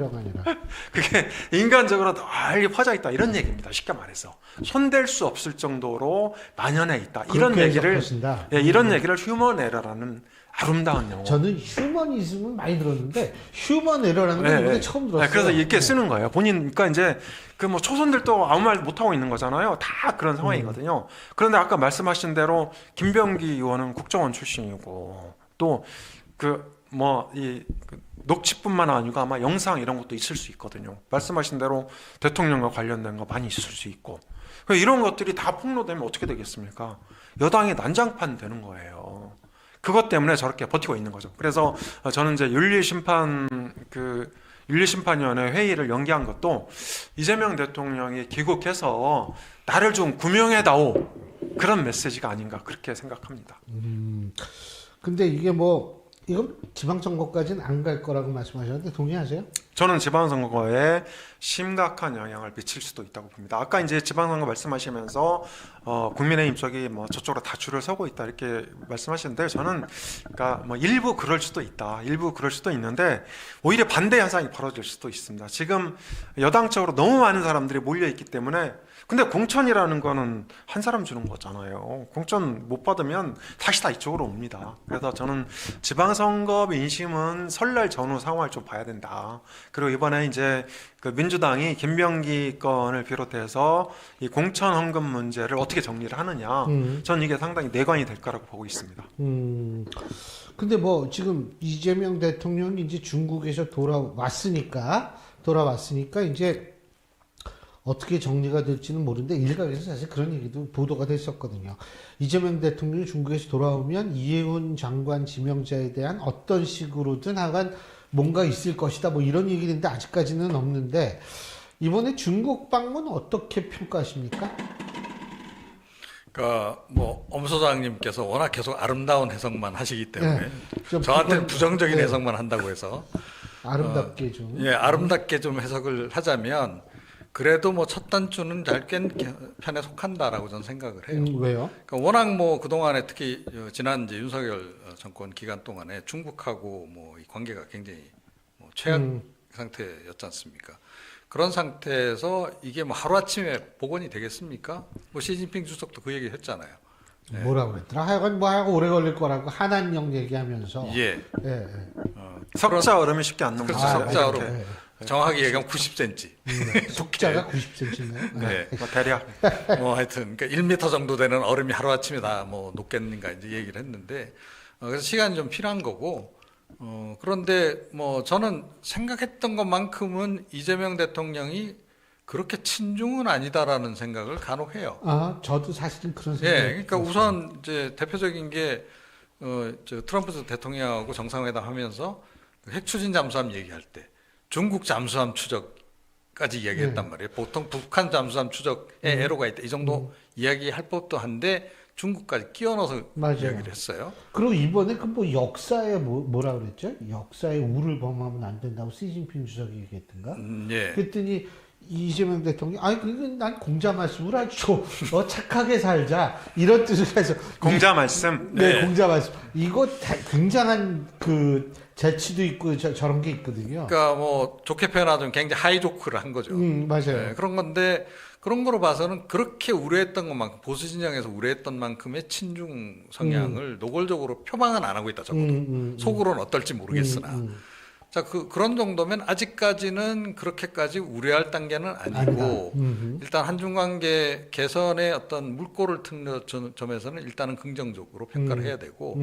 그게 인간적으로 널리 퍼져 있다, 이런 얘기입니다. 쉽게 말해서 손댈 수 없을 정도로 만연해 있다, 이런 얘기를 이런 얘기를 휴먼 에러라는 아름다운 용어. 저는 휴머니즘은 많이 들었는데 휴먼 에러라는 건 이번에 처음 들었어요. 그래서 이렇게 쓰는 거예요. 본인, 그러니까 이제 뭐 초선들도 아무 말 못 하고 있는 거잖아요. 다 그런 상황이거든요. 그런데 아까 말씀하신 대로 김병기 의원은 국정원 출신이고, 또 녹취뿐만 아니고 아마 영상 이런 것도 있을 수 있거든요. 말씀하신 대로 대통령과 관련된 거 많이 있을 수 있고, 이런 것들이 다 폭로되면 어떻게 되겠습니까? 여당이 난장판 되는 거예요. 그것 때문에 저렇게 버티고 있는 거죠. 그래서 저는 이제 윤리심판위원회 회의를 연기한 것도 이재명 대통령이 귀국해서 나를 좀 구명해다오, 그런 메시지가 아닌가, 그렇게 생각합니다. 근데 이게 이건 지방선거까지는 안 갈 거라고 말씀하셨는데 동의하세요? 저는 지방선거에 심각한 영향을 미칠 수도 있다고 봅니다. 아까 이제 지방선거 말씀하시면서 국민의힘 쪽이 저쪽으로 다 줄을 서고 있다, 이렇게 말씀하시는데, 저는 그러니까 일부 그럴 수도 있다, 일부 그럴 수도 있는데 오히려 반대 현상이 벌어질 수도 있습니다. 지금 여당 쪽으로 너무 많은 사람들이 몰려 있기 때문에. 근데 공천이라는 거는 한 사람 주는 거잖아요. 공천 못 받으면 다시 다 이쪽으로 옵니다. 그래서 저는 지방선거 민심은 설날 전후 상황을 좀 봐야 된다. 그리고 이번에 이제 민주당이 김병기 건을 비롯해서 이 공천 헌금 문제를 어떻게 정리를 하느냐, 저는 이게 상당히 내관이 될 거라고 보고 있습니다. 근데 지금 이재명 대통령이 이제 중국에서 돌아왔으니까 이제 어떻게 정리가 될지는 모르는데, 일각에서 사실 그런 얘기도 보도가 됐었거든요. 이재명 대통령이 중국에서 돌아오면 이해훈 장관 지명자에 대한 어떤 식으로든 하여간 뭔가 있을 것이다, 이런 얘기인데 아직까지는 없는데, 이번에 중국 방문 어떻게 평가하십니까? 그러니까 엄 소장님께서 워낙 계속 아름다운 해석만 하시기 때문에 저한테는 부정적인 해석만 한다고 해서 아름답게 좀 아름답게 좀 해석을 하자면, 그래도 첫 단추는 잘 깬 편에 속한다라고 저는 생각을 해요. 왜요? 그러니까 워낙 그동안에 특히 지난 이제 윤석열 정권 기간 동안에 중국하고 이 관계가 굉장히 최악 상태였지 않습니까? 그런 상태에서 이게 하루아침에 복원이 되겠습니까? 시진핑 주석도 그 얘기 했잖아요. 뭐라고 그랬더라? 하여간 하고 오래 걸릴 거라고 한한령 얘기하면서. 예. 석자 얼음이 쉽게 안 녹는 그렇죠. 석자 얼음. 정확히 얘기하면 90cm. 숫자가 90cm네요. 네. 뭐 대략 뭐 하여튼 그러니까 1m 정도 되는 얼음이 하루아침에 다 뭐 녹겠는가 이제 얘기를 했는데 그래서 시간이 좀 필요한 거고 그런데 뭐 저는 생각했던 것만큼은 이재명 대통령이 그렇게 친중은 아니다라는 생각을 간혹 해요. 아, 저도 사실은 그런 생각. 예, 그러니까 우선 이제 대표적인 게 저 트럼프 대통령하고 정상회담 하면서 핵 추진 잠수함 얘기할 때 중국 잠수함 추적까지 이야기했단 말이에요. 보통 북한 잠수함 추적에 애로가 있다 이 정도 이야기할 법도 한데 중국까지 끼워 넣어서 맞아요. 이야기를 했어요. 그리고 이번에 그 뭐 역사에 뭐라 그랬죠? 역사의 우를 범하면 안 된다고 시진핑 주석이 얘기했던가? 예. 그랬더니 이재명 대통령이 아니 그건 난 공자 말씀을 아주 착하게 살자 이런 뜻을 해서 공자 말씀. 네, 네. 공자 말씀 이거 굉장한 그 재치도 있고 저런 게 있거든요. 그러니까 뭐 좋게 표현하자면 굉장히 하이조크를 한 거죠. 맞아요. 네, 그런 건데 그런 거로 봐서는 그렇게 우려했던 것만큼 보수 진영에서 우려했던 만큼의 친중 성향을 노골적으로 표방은 안 하고 있다 적어도 속으로는 어떨지 모르겠으나 자 그런 정도면 아직까지는 그렇게까지 우려할 단계는 아니고 일단 한중 관계 개선의 어떤 물꼬를 튼 점에서는 일단은 긍정적으로 평가를 해야 되고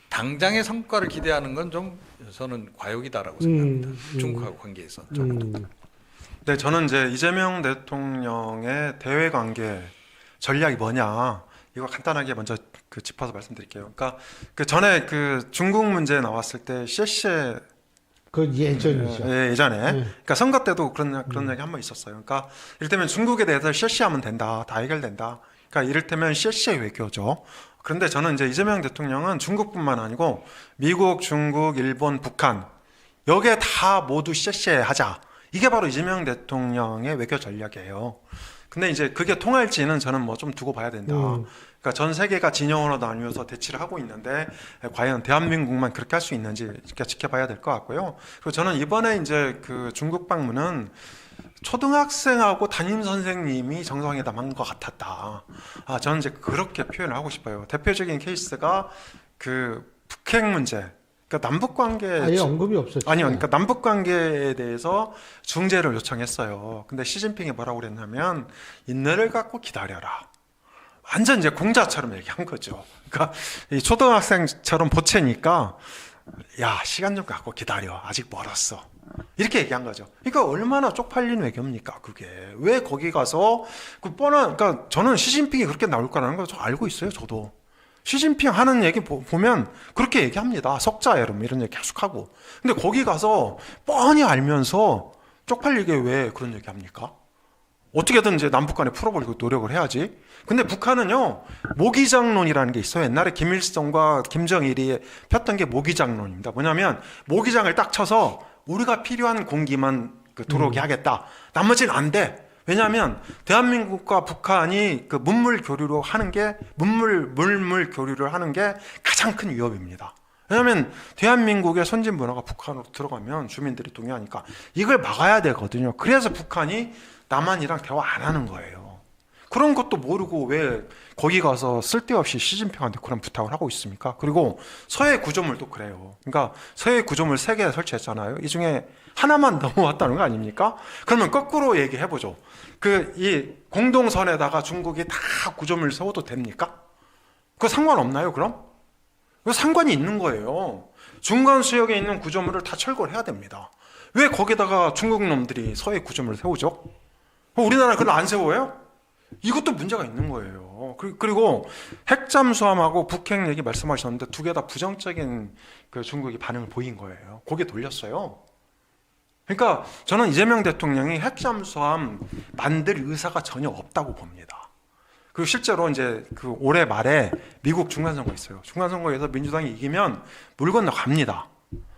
당장의 성과를 기대하는 건 좀 저는 과욕이다라고 생각합니다. 중국하고 관계에서 저는. 네, 저는 이제 이재명 대통령의 대외 관계 전략이 뭐냐 이거 간단하게 먼저 그 짚어서 말씀드릴게요. 그러니까 그 전에 그 중국 문제 나왔을 때 CC에 그 예전이죠. 예, 예전에 그러니까 선거 때도 그런 얘기 한 번 있었어요. 그러니까 이를테면 중국에 대해서 CC하면 된다, 다 해결된다. 그러니까 이를테면 CC의 외교죠. 그런데 저는 이제 이재명 대통령은 중국뿐만 아니고 미국, 중국, 일본, 북한 여기에 다 모두 CC하자. 이게 바로 이재명 대통령의 외교 전략이에요. 근데 이제 그게 통할지는 저는 뭐 좀 두고 봐야 된다. 그러니까 전 세계가 진영으로 나뉘어서 대치를 하고 있는데 과연 대한민국만 그렇게 할 수 있는지 지켜봐야 될 것 같고요. 그리고 저는 이번에 이제 그 중국 방문은 초등학생하고 담임 선생님이 정상회담한 것 같았다. 저는 이제 그렇게 표현을 하고 싶어요. 대표적인 케이스가 그 북핵 문제. 그러니까 남북 관계 아예 언급이 없었죠. 아니요, 그러니까 남북 관계에 대해서 중재를 요청했어요. 근데 시진핑이 뭐라고 그랬냐면 인내를 갖고 기다려라. 완전 이제 공자처럼 얘기한 거죠. 그러니까 이 초등학생처럼 보채니까 야 시간 좀 갖고 기다려. 아직 멀었어. 이렇게 얘기한 거죠. 그러니까 얼마나 쪽팔린 외교입니까, 그게. 왜 거기 가서 그 뻔한 그러니까 저는 시진핑이 그렇게 나올 거라는 걸 저 알고 있어요, 저도. 시진핑 하는 얘기 보면 그렇게 얘기합니다. 석자애름 이런 얘기 계속하고. 근데 거기 가서 뻔히 알면서 쪽팔리게 왜 그런 얘기 합니까? 어떻게든 이제 남북 간에 풀어보려고 노력을 해야지. 근데 북한은요, 모기장론이라는 게 있어요. 옛날에 김일성과 김정일이 폈던 게 모기장론입니다. 뭐냐면 모기장을 딱 쳐서 우리가 필요한 공기만 들어오게 하겠다. 나머지는 안 돼. 왜냐하면 대한민국과 북한이 그 물물 교류를 하는 게 가장 큰 위협입니다. 왜냐하면 대한민국의 선진 문화가 북한으로 들어가면 주민들이 동요하니까 이걸 막아야 되거든요. 그래서 북한이 남한이랑 대화 안 하는 거예요. 그런 것도 모르고 왜 거기 가서 쓸데없이 시진핑한테 그런 부탁을 하고 있습니까? 그리고 서해 구조물도 그래요. 그러니까 서해 구조물 3개 설치했잖아요. 이 중에 하나만 넘어왔다는 거 아닙니까? 그러면 거꾸로 얘기해보죠. 이 공동선에다가 중국이 다 구조물 세워도 됩니까? 그거 상관없나요, 그럼? 그거 상관이 있는 거예요. 중간 수역에 있는 구조물을 다 철거를 해야 됩니다. 왜 거기다가 중국 놈들이 서해 구조물을 세우죠? 우리나라 그걸 안 세워요? 이것도 문제가 있는 거예요. 그리고 핵잠수함하고 북핵 얘기 말씀하셨는데 두 개 다 부정적인 그 중국이 반응을 보인 거예요. 고개 돌렸어요. 그러니까 저는 이재명 대통령이 핵잠수함 만들 의사가 전혀 없다고 봅니다. 그리고 실제로 이제 그 올해 말에 미국 중간선거 있어요. 중간선거에서 민주당이 이기면 물 건너 갑니다.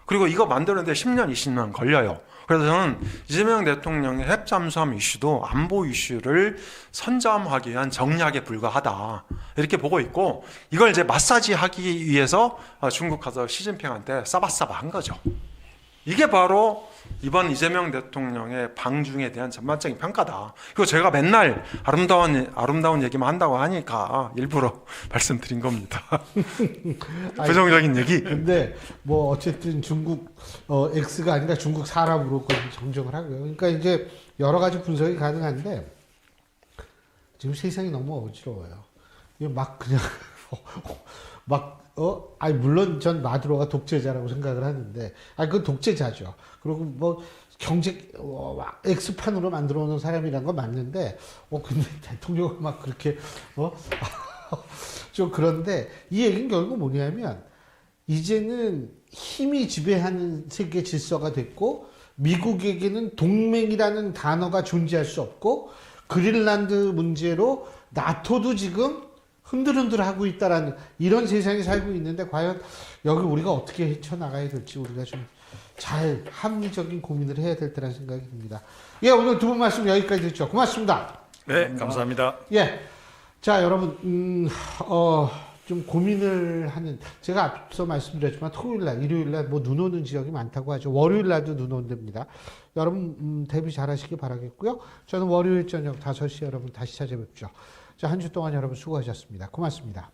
그리고 이거 만드는데 10년, 20년 걸려요. 그래서 저는 이재명 대통령의 핵잠수함 이슈도 안보 이슈를 선점하기 위한 정략에 불과하다. 이렇게 보고 있고, 이걸 이제 마사지하기 위해서 중국 가서 시진핑한테 싸바싸바 한 거죠. 이게 바로 이번 이재명 대통령의 방중에 대한 전반적인 평가다. 이거 제가 맨날 아름다운 얘기만 한다고 하니까 일부러 말씀드린 겁니다. 부정적인 얘기. 근데 뭐 어쨌든 중국 X가 아니라 중국 사람으로 정정을 하고요. 그러니까 이제 여러 가지 분석이 가능한데 지금 세상이 너무 어지러워요. 이거 막 그냥 아니 물론 전 마두로가 독재자라고 생각을 하는데, 그건 독재자죠. 그리고 뭐 경제 X판으로 만들어 놓은 사람이란 건 맞는데, 근데 대통령을 막 그렇게 좀 그런데 이 얘기는 결국 뭐냐면 이제는 힘이 지배하는 세계 질서가 됐고 미국에게는 동맹이라는 단어가 존재할 수 없고 그린란드 문제로 나토도 지금 흔들흔들하고 있다라는 이런 세상에 살고 있는데 과연 여기 우리가 어떻게 헤쳐나가야 될지 우리가 좀 잘 합리적인 고민을 해야 될 때라는 생각이 듭니다. 예, 오늘 두 분 말씀 여기까지 듣죠. 고맙습니다. 네, 감사합니다. 예, 자 여러분 좀 고민을 하는, 제가 앞서 말씀드렸지만 토요일날, 일요일날 뭐 눈 오는 지역이 많다고 하죠. 월요일날도 눈 온답니다. 여러분 대비 잘하시기 바라겠고요. 저는 월요일 저녁 5시 여러분 다시 찾아뵙죠. 자, 한 주 동안 여러분 수고하셨습니다. 고맙습니다.